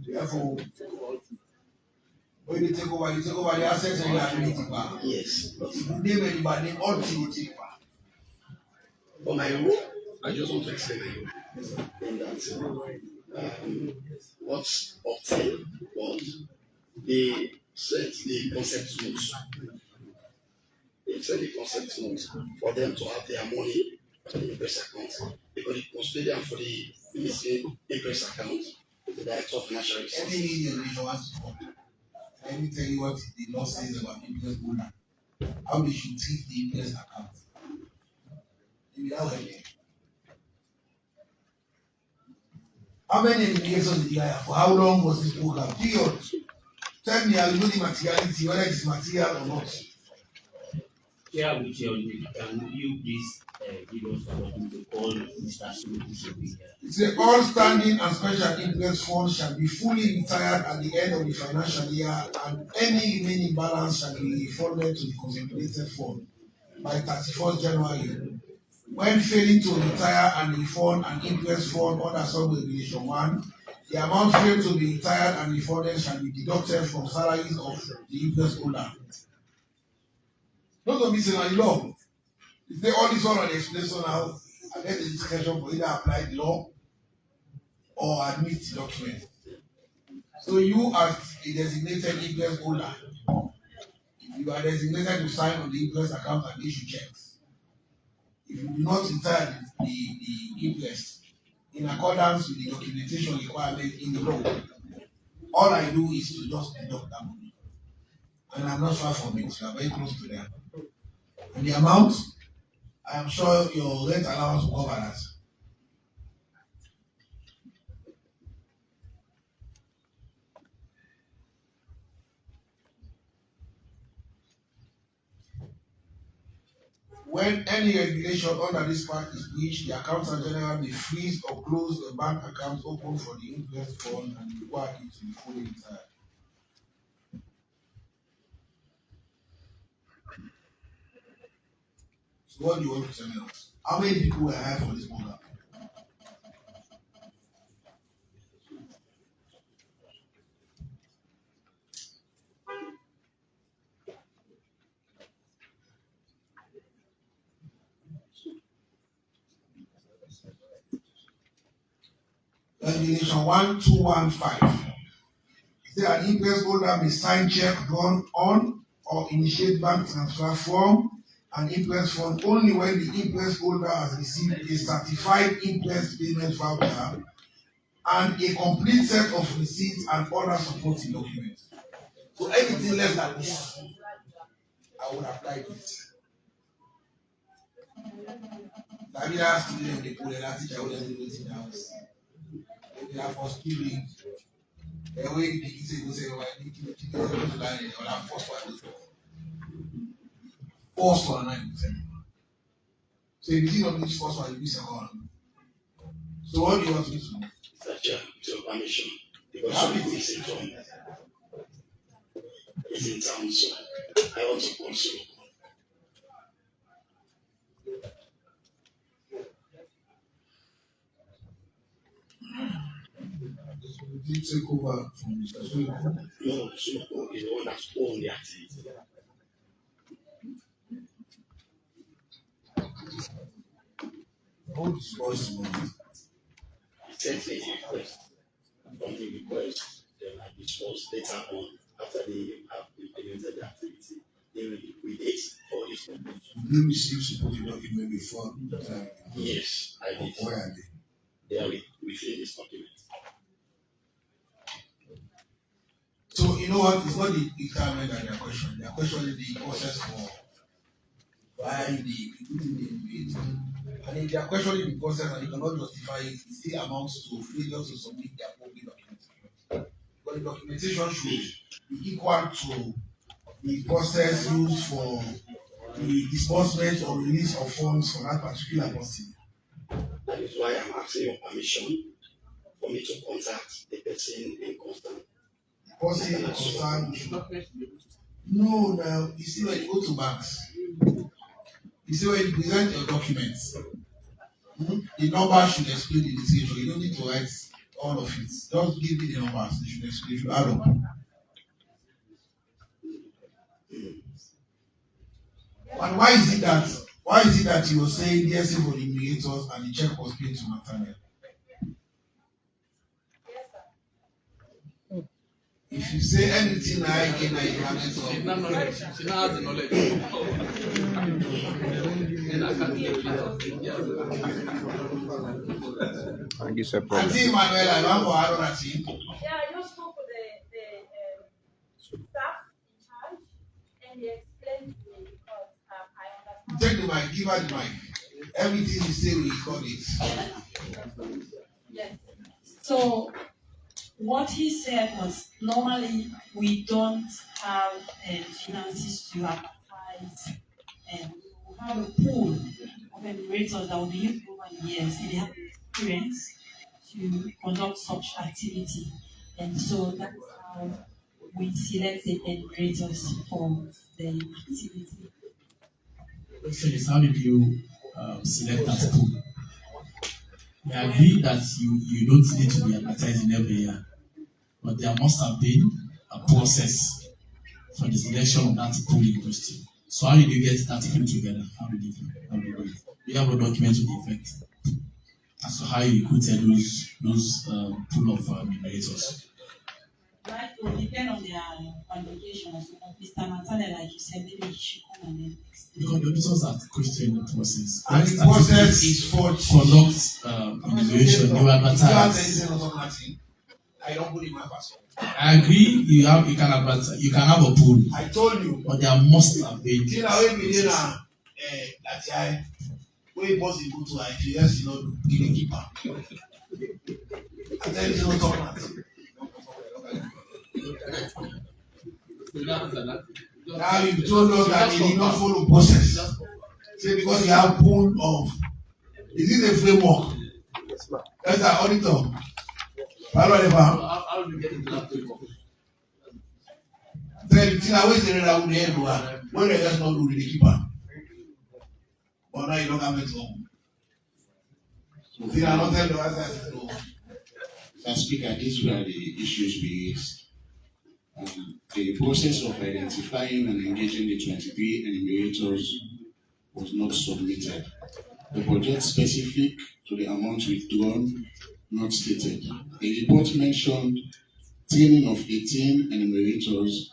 Therefore, when you take over the assets and liability back. Yes. If you name anybody, name all the things you take back. But my role, I just want to explain my role. In that, what's obtained was they set the concept notes. They set the concept notes for them to have their money in the interest account. Because it was paid for the missing interest account, the director of financial resources. Any regulation wants to come. Let me tell you what the law says about interest owner. How they should treat the interest account. How many indications did you hire? For how long was this program? Period. Tell me, I'll know the materiality, whether it's material or not. Share with your name. Can you please give us something to call Mr. Suluku? It says all standing and special interest funds shall be fully retired at the end of the financial year, and any remaining balance shall be refunded to the consolidated fund by 31st January. When failing to retire and refund an interest fund under some regulation 1, the amount failed to be retired and refunded shall be deducted from salaries of the interest holder. Not to be saying law. If they all this one on the explanation now, I get the discretion for either apply the law or admit the document. So you as a designated interest holder, if you are designated to sign on the interest account and issue checks, if you do not retire the interest in accordance with the documentation requirement in the law, all I do is to just deduct that money. And I'm not far from it, we are very close to them. And the amount, I am sure your rent allowance will cover that. When any regulation under this part is breached, the accountant general may freeze or close the bank account open for the interest fund and require it to be fully retired. So what do you want to tell me now? How many people were hired for this program? Regulation 1215. Say an interest holder may sign check drawn on or initiate bank transfer from an interest fund only when the interest holder has received a certified interest payment voucher and a complete set of receipts and other supporting documents. So anything less than this, I would apply this. I mean, I ask them they put a teacher who doesn't do it in the house. They are for stealing. The way the kids go say, "Why did you go to line or that first one?" First one, I would say. So if you don't this first one, you miss a one. So what do you want to do? Such a with permission. Because something is in town. It's in town, so I want to also. Did you take over from Mr. Sulu? No, Sulu is the one that owns the activity. Who disbursed the money? He sent me a request. From the request, then I discussed later on after they have implemented the activity. They will liquidate for this purpose. Did you receive supporting document before the time? Yes, I did. Where are they? They are within this document. So you know what? It's not the requirement that they are questioning. They are questioning the process for why and if they are questioning the process and you cannot justify it, it still amounts to failure to submit their public documentation. But the documentation should be equal to the process used for the disbursement or release of funds for that particular person. That is why I'm asking your permission for me to contact the person in concern. The person in concern. No, now you see when you go to banks, you see when you present your documents, the number should explain the decision. You don't need to write all of it. Just give me the numbers. They should explain. You add up. And why is it that you were saying yes for the mediators and the check was paid to Nathaniel? If you say anything again, I can answer. She now knowledge. She now has the knowledge. Thank you, sir. I think Emmanuel, I want for another thing. Yeah, I just spoke to the staff in charge, and they explained to me because I understand. Take the mic, give her the mic. Everything you say, we record it. Yes. So what he said was normally we don't have finances to advertise, and we have a pool of enumerators that will be used over the years if they have experience to conduct such activity. And so that's how we select the enumerators for the activity. The question is, how did you select that pool? We agree that you don't need to be advertising every year, but there must have been a process for the selection of that pool in question. So how did you get that pool together? How did you do it? You have a document to the effect as to how you recruited those pool of enumerators. Right, it will depend on their qualification. So Mr. Matane, like you said, maybe he should come and then explain. Because the auditors are questioning the process. And the process is for conduct enumeration, you advertise. I don't put in my passport. I agree. You can advertise. You can have a pool. I told you. But there must have been. Till I be there that I way possible to IPS, the keeper. I tell you, don't talk that. Now you told us that you did not follow process. Say because you have pool of. Is it a framework? That's the auditor. How do you get into that framework? Then the thing I always say that we head when they just not do the keeper. But now you don't have it long. See, I don't tell the answer. Mr. Speaker, these were the issues we raised. The process of identifying and engaging the 23 enumerators was not submitted. The budget specific to the amount withdrawn not stated. The report mentioned training of 18 enumerators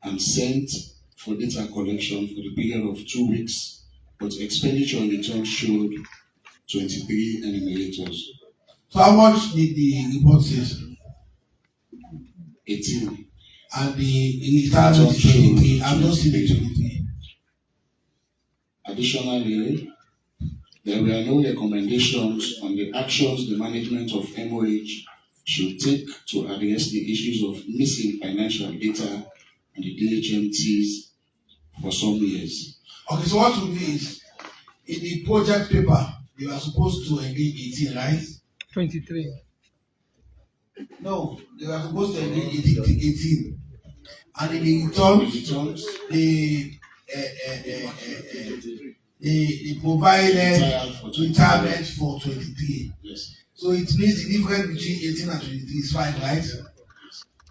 and sent for data collection for the period of 2 weeks, but expenditure in return showed 23 enumerators. So how much did the report say? 18. And the retirement is 23. I'm not seeing the 23. Additionally, there were no recommendations on the actions the management of MOH should take to address the issues of missing financial data and the diligentities for some years. Okay, so what we do is, in the project paper, you are supposed to engage 18, right? 23. No, they are supposed to engage 18. And in the returns, they provided retirement for 23. Yes. So it means the difference between 18 and 23 is 5, right?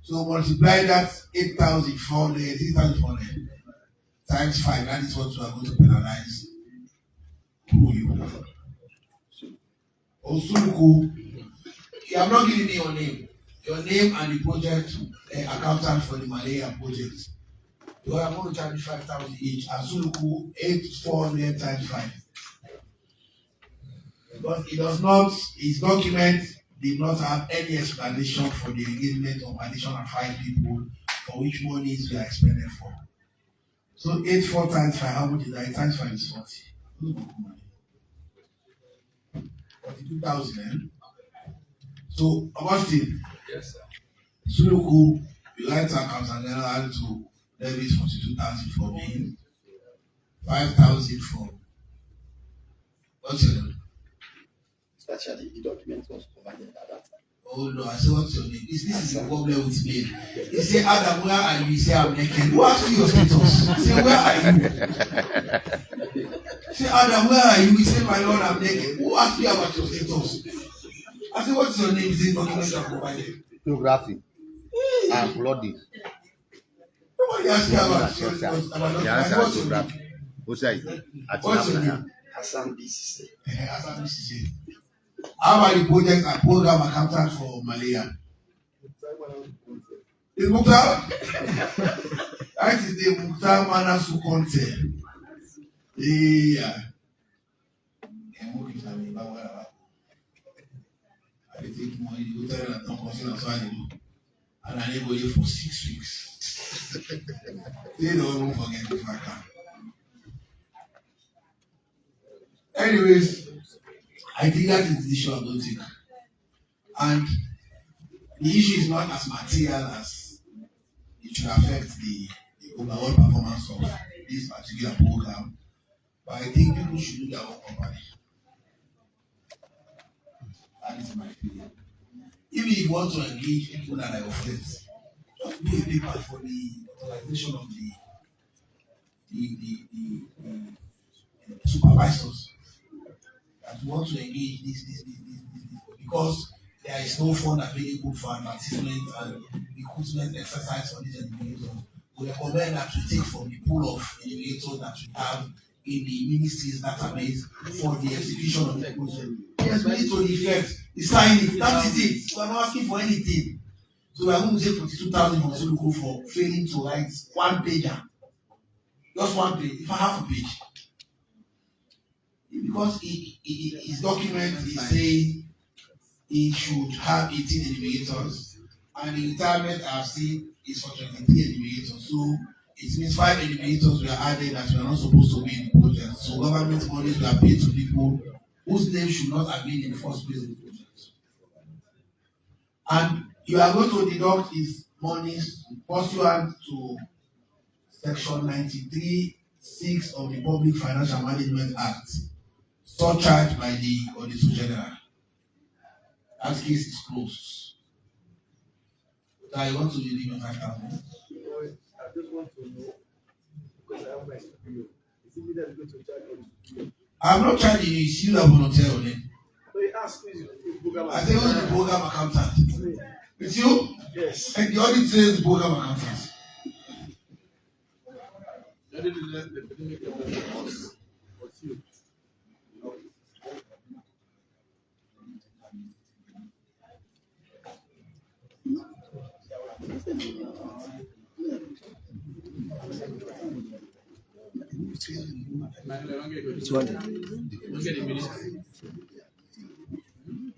So multiply that 8,400, 8,400 times 5. That is what we are going to penalize who you are. Osuluku, you have not given me your name. Your name and the project accountant for the Malaya project. You are going to charge me 5,000 each. Asuluku 8,400 times 5. But it does not, his document did not have any explanation for the engagement of additional 5 people for which monies we are expended for. So 8,400 times 5, how much is that? Times 5 is 40. 42,000, eh? So, Augustine. Yes, sir. Suluku, you like to account and general to debit 42,000 for me, 5,000 for. What's your name? Actually, the document was provided at that time. Oh no, I say what's your name? This is the problem with me. You say Adam, where are you? You say I'm naked. Who asked you your status? Say where are you? Say Adam, where are you? You say my Lord, I'm naked. Who asked you about your status? I say what's your name? You say documents are provided. Geography and flooding. Nobody asked you about your The what's your name? What's your name? Hassan BCC. Hassan BCC. How about the project and program accountant for Malaya? The Mukhtar. That is the Mukhtar Manasu Conte. Yeah. I take money, you tell them don't consider so I do. And I never here for 6 weeks. They don't forget the fact. Anyways, I think that is the issue I'm going to take. And the issue is not as material as it should affect the overall performance of this particular program. But I think people should do their work properly. That is my opinion. Even if you want to engage people that are offended, just do a paper for the authorization of the supervisors that want to engage this, because there is no fund available for advertisement and recruitment exercise for these individuals. We recommend that we take from the pool of individuals that we have in the ministry's database for the execution of the project. Yes, we need to effect the sign it. That is it. We are not asking for anything. So we are going to say 42,000 for Suluku for failing to write one pager. Just one page. If I have a page. Because his document is saying he should have 18 enumerators, and the retirement I've seen is for 23 enumerators. So it means 5 enumerators were added that we are not supposed to be in the project. So government monies were paid to people whose names should not have been in the first place of the project. And you are going to deduct his monies pursuant to Section 93(6) of the Public Financial Management Act, surcharged by the Auditor General. That case is closed. So I want to redeem your 5,000. I just want to know, because I have my studio. Is it me that is going to charge you? I'm not charging you, it's you that volunteer on it. So you ask me the program. I say who's the program accountant? It's you? Yes. And the audit says the program accountant. Which one?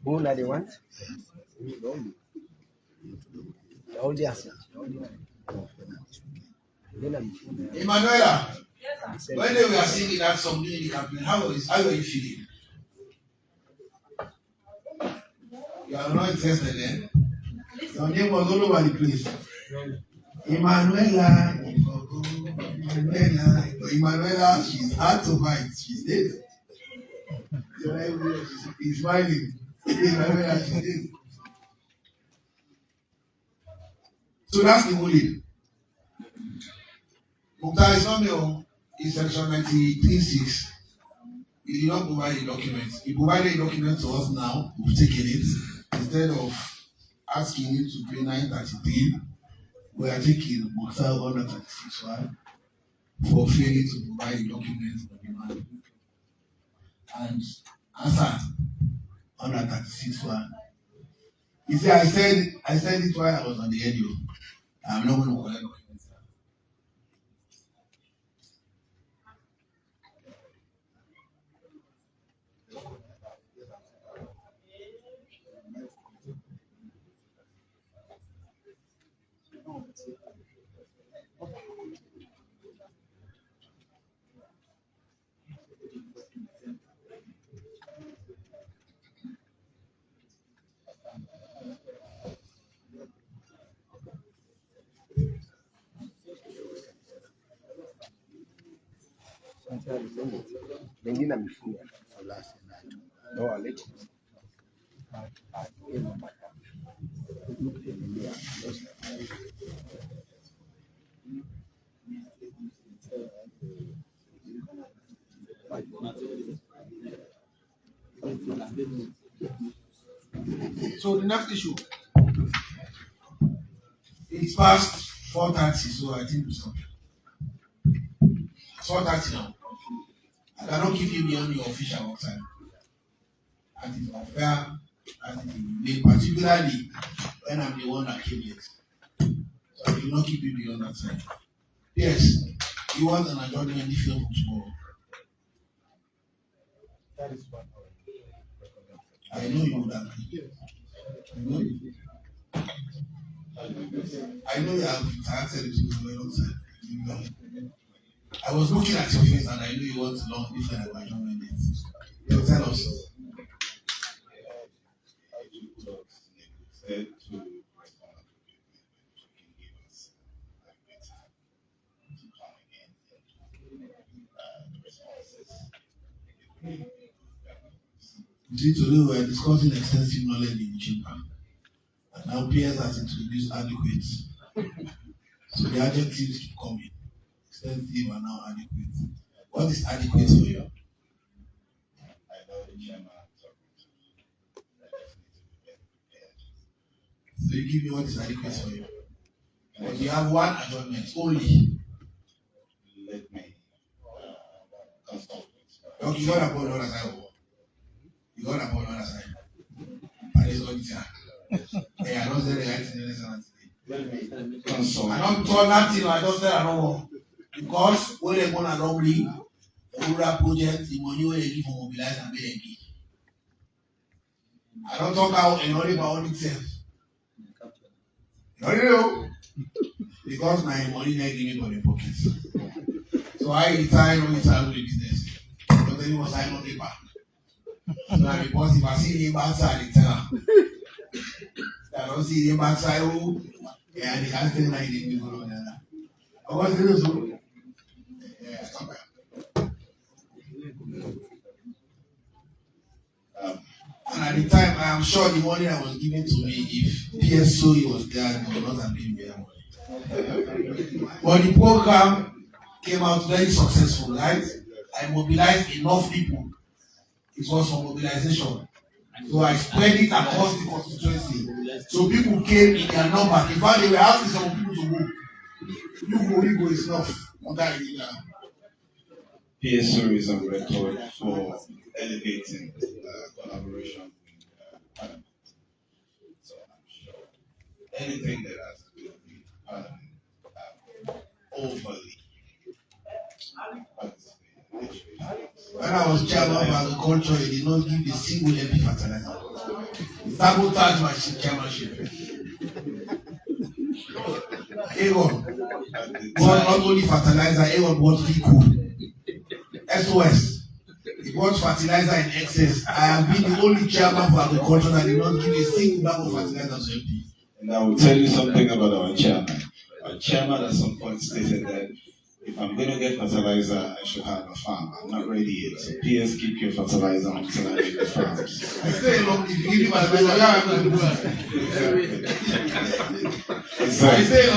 Who are the ones? All the answers. Emanuela, when they were singing that song during the campaign, how were you feeling? You are not interested then? Your name was all over the place. Emanuela, she's hard to find. She's dead. She's smiling. Emanuela, she's dead. So that's the bullying. Mukhtar is not new. In Section 93(6) He did not provide the documents. He provided the document to us now. We've taken it. Instead of asking you to pay 933, we are taking Moxal 136 for failing to provide the documents on demand. And answer 136 You see, I said it while I was on the radio. I'm not going to collect documents. Mengine amefunga falasi nayo. No Audit. So the next issue. It's past 4:30, so I think we stop. 4:30 now. I cannot give you beyond your official work time. And it's unfair, and it's particularly when I'm the one that came late. So I will not keep you beyond that time. Yes, you want an adjournment if you're tomorrow. That is what I know you would agree. I know you. I know you have interacted with me for a long time. I was looking at your face and I knew you want to know different about your minutes. So tell us. You see, today we are discussing extensive knowledge in the chamber. And now PS has introduced adequate. So the adjectives keep coming. Extensive and now adequate. What is adequate for you? So you give me what is adequate for you. But you have one adjournment only. Let me consult. Okay, you got a ball on the side. You got a ball on the side. And it's auditor. Hey, I don't say the right thing. Let me consult. I don't tell nothing. I don't say I don't want. Because when they want to normally rural project, the money where they give for mobilize and pay again. I don't talk out and only about itself. You know? Because my money they give me for the pocket. So I retire on the time of the business. But then he was sign on paper. So now because if I see him outside, I tell him. I don't see him outside, and he can't stay like the people on that. I was doing so. Yeah, somewhere. And at the time, I am sure the money that was given to me, if PSO was there, they would not have given me that money. But the program came out very successful, right? I mobilized enough people. It was for mobilization. So I spread it across the constituency. So people came in their number. In fact, they were asking some people to go. You go is enough. PSO is on record for elevating collaboration with Parliament. So I'm sure anything that has to do with Parliament overly when I was chairman of agriculture, he did not give a single MP fertilizer. He sabotaged my chairmanship. Aaron bought not only fertilizer, Aaron bought vehicle. SOS. He bought fertilizer in excess. I have been the only chairman for agriculture that did not give a single bag of fertilizer to MP. And I will tell you something about our chairman. Our chairman at some point stated that if I'm going to get fertilizer, I should have a farm. I'm not ready yet. So PS, keep your fertilizer until I get the farms. I stay along the beginning of my I say,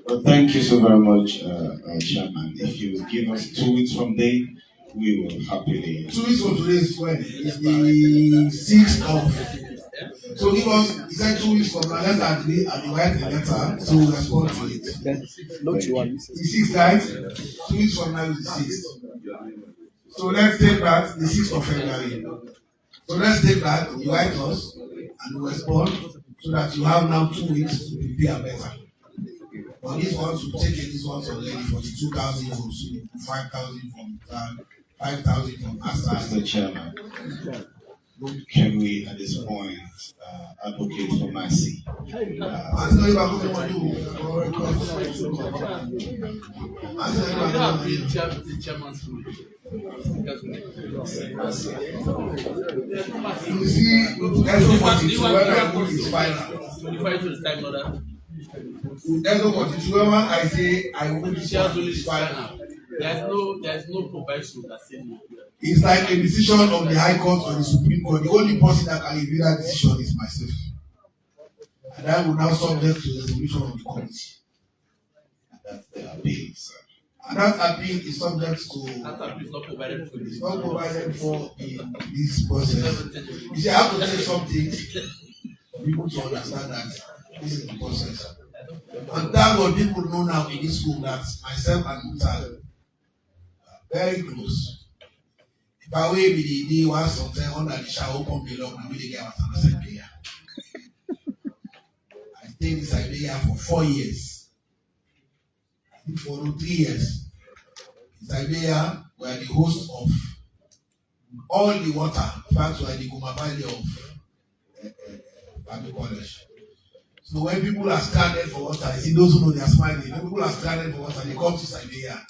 Well, thank you so very much, Chairman. If you give us 2 weeks from today, we will happily. 2 weeks from today is when? It's the 6th of. So give us, he said 2 weeks from now, let's agree and write a letter so we respond to it. Not one. The 6th, right? 2 weeks from now is the 6th. So let's take that, the 6th of February. So let's take that, you write us, and we respond so that you have now 2 weeks to prepare better. But these ones will take it, these ones already 42,000 from 5,000 from 5,000 from Asa. Mr. Chairman, can we at this point advocate for mercy? You see, everybody is final. Everybody, whoever I say I will be final. There's no proviso that says it's like a decision of the High Court or the Supreme Court. The only person that can review that decision is myself. And I will now subject to the resolution of the committee. And that's the appeal, sir. And that appeal is subject to. That appeal is not provided for. It's not provided for in this process. You see, I have to say something for people to understand that this is the process. And that's what people know now in this school that myself and Muta are very close. If I wait with the day once sometime under the shower come below and we get out of Siberia. I stayed in Siberia for 4 years. I think for 3 years. In Siberia, we are the host of all the water. In fact, we are the Goma Valley of Bible College. So when people are stranded for water, I see those who know they are smiling. When people are stranded for water, they come to Siberia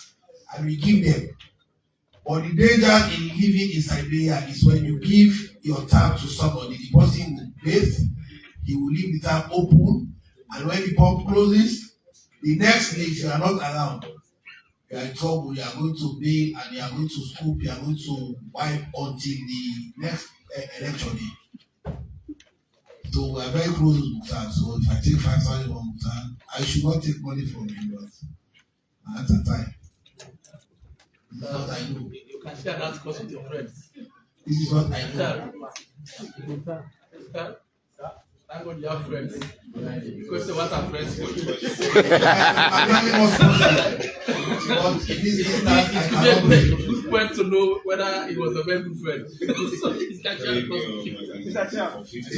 and we give them. But the danger in living in Siberia is when you give your tap to somebody, the person will bathe, he will leave the tap open, and when the pump closes, the next day if you are not around, you are in trouble, you are going to bathe and you are going to scoop, you are going to wipe until the next election day. So we are very close to Mutan. So if I take 5,000 from Mutan, I should not take money from him, but at a time. This is what I do. You can share that course with your friends. This is what I do. Thank God you have friends. Because what are friends for? It's good point to know whether he was a very good friend. So he can share the course.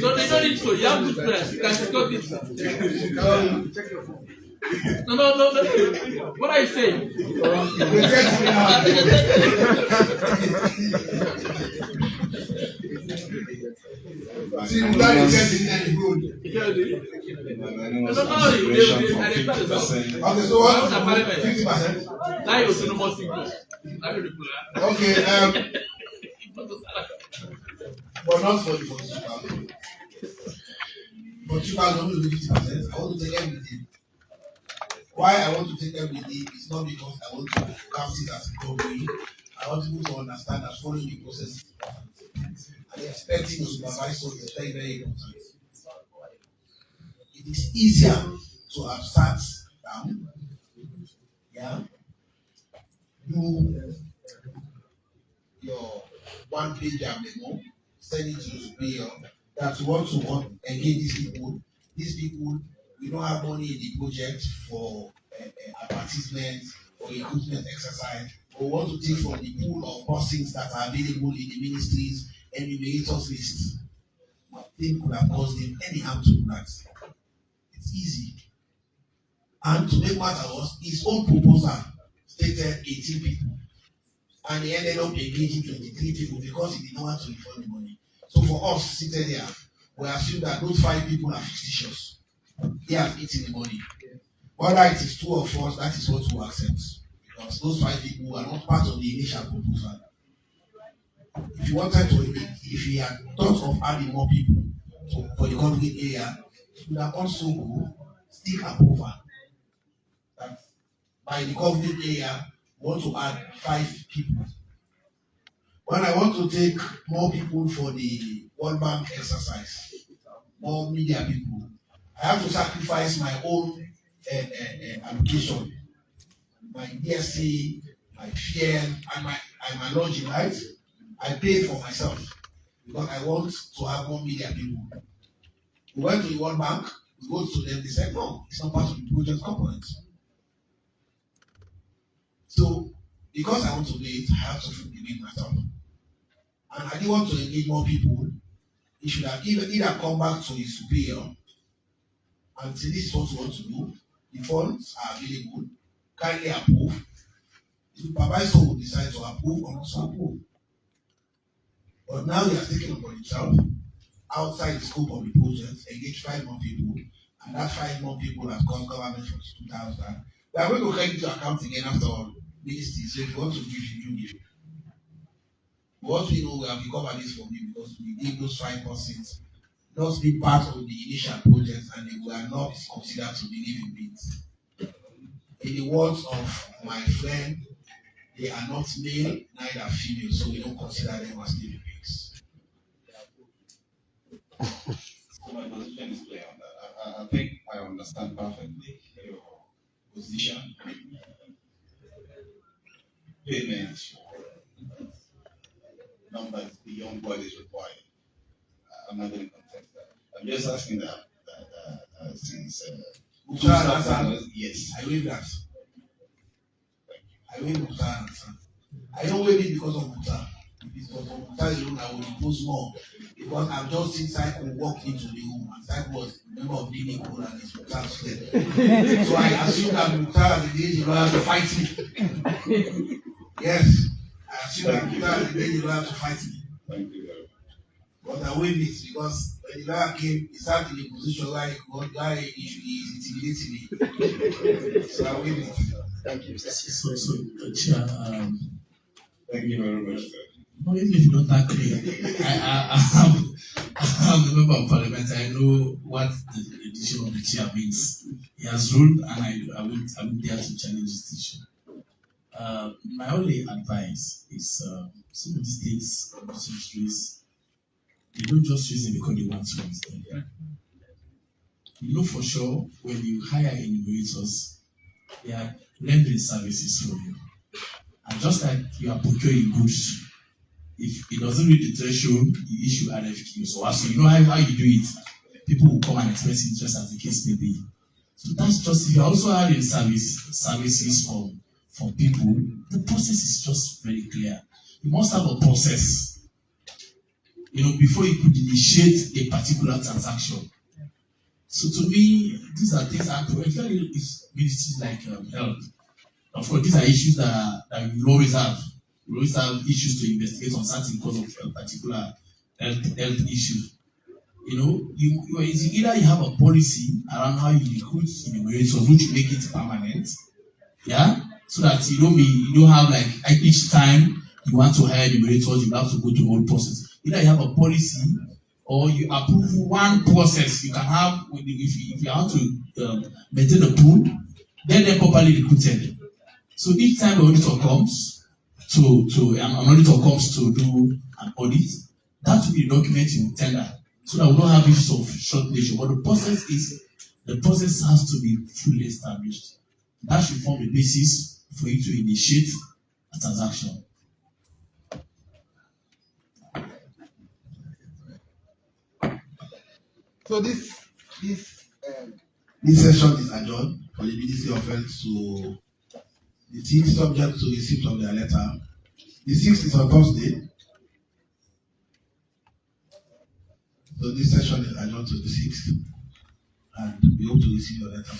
No, they don't need to. You have good friends. You can discuss it. Check your phone. No. What are you saying? See, you got to get in any road. Okay, so what? 50%? Now you're no more single. Okay, but not for the 42,000. But 2,000 only 50%. I want to take everything. Why I want to take everything is not because I want to count it as a company. I want people to understand that following the process is important. And expecting a supervisor is very, very important. It is easier to have sat down, do your one-page memo, send it to the superior, that you want to engage these people. These people, we don't have money in the project for advertisement or recruitment exercise. We want to take from the pool of postings that are available in the ministries enumerators list. Nothing could have caused them any harm to do that. It's easy. And to make matters worse, his own proposal stated 18 people. And he ended up engaging 23 people because he did not want to refund the money. So for us seated here, we assume that those 5 people are fictitious. They have eaten the money. Whether it is 2 of us, that is what we accept. Because those 5 people are not part of the initial proposal. If you wanted to, if he had thought of adding more people for the conflict area, he would have also stick approval. That by the conflict area, we want to add 5 people. When I want to take more people for the World Bank exercise, more media people, I have to sacrifice my own allocation, my DSC, my fuel, and my lodging, right? I pay for myself because I want to have more media people. We went to the World Bank, we go to them, they said, no, it's not part of the project component. So, because I want to do it, I have to limit myself. And I didn't want to engage more people. He should have either come back to his superior and say, this is what we want to do. The funds are available. Kindly approve. The supervisor will decide to approve or not to approve. But now he has taken upon himself, outside the scope of the project, engage 5 more people, and that 5 more people have cost government for 2,000. We are going to credit to account again after all ministry. So if you want to give, you give. What we know, we have recovered this from you because we gave those 5% not be part of the initial project and they were not considered to be living beings. In the words of my friend, they are not male, neither female, so we don't consider them as living beings. So my position is clear on that. I think I understand perfectly your position. Payment for numbers beyond what is required. I'm not going to contest that. I'm just asking that since yes, I waive that. I waive Mukhtar answer. I don't waive it because of Mukhtar. If it's because of Mukhtar alone, I will impose more. Because I've just seen Cycle walk into the room and Cycle was a member of the Code and it's Mukhtar's friend. So I assume that Mukhtar is the lawyer to fight me. Yes, I assume that Mukhtar is the lawyer to fight me. Thank you very much. But I waive it because when the lawyer came, he sat in a position where he is intimidating me. So I waive it. Thank you. Chair, thank you very much. No, even if you don't tackle it, I'm a member of parliament. I know what the decision of the chair means. He has ruled, and I will dare to challenge this decision. My only advice is some of the states, industries, they don't just use it because they want to use them. You know for sure when you hire enumerators, they are rendering services for you. And just like you are procuring goods, if it doesn't reach the threshold, you issue RFQ. So you know how you do it, people will come and express interest as the case may be. So that's just, if you're also having services from people, the process is just very clear. You must have a process, before you could initiate a particular transaction. So to me, these are things, and particularly ministries like health. Of course, these are issues that we will always have. We always have issues to investigate on certain cause of a particular health issue. Either you have a policy around how you recruit enumerators, which make it permanent, so that you don't have like each time you want to hire enumerators, you have to go through the whole process. Either you have a policy or you approve one process. You can have, if you want to maintain a pool, then they're properly recruited. So each time the auditor comes an auditor comes to do an audit, that will be the document you tender, so that we don't have issues of shortage. But the process has to be fully established. That should form the basis for you to initiate a transaction. So this session is adjourned for the Ministry of Health to the 6th, subject to receipt of their letter. The 6th is on Thursday. So this session is adjourned to the 6th, and we hope to receive your letter.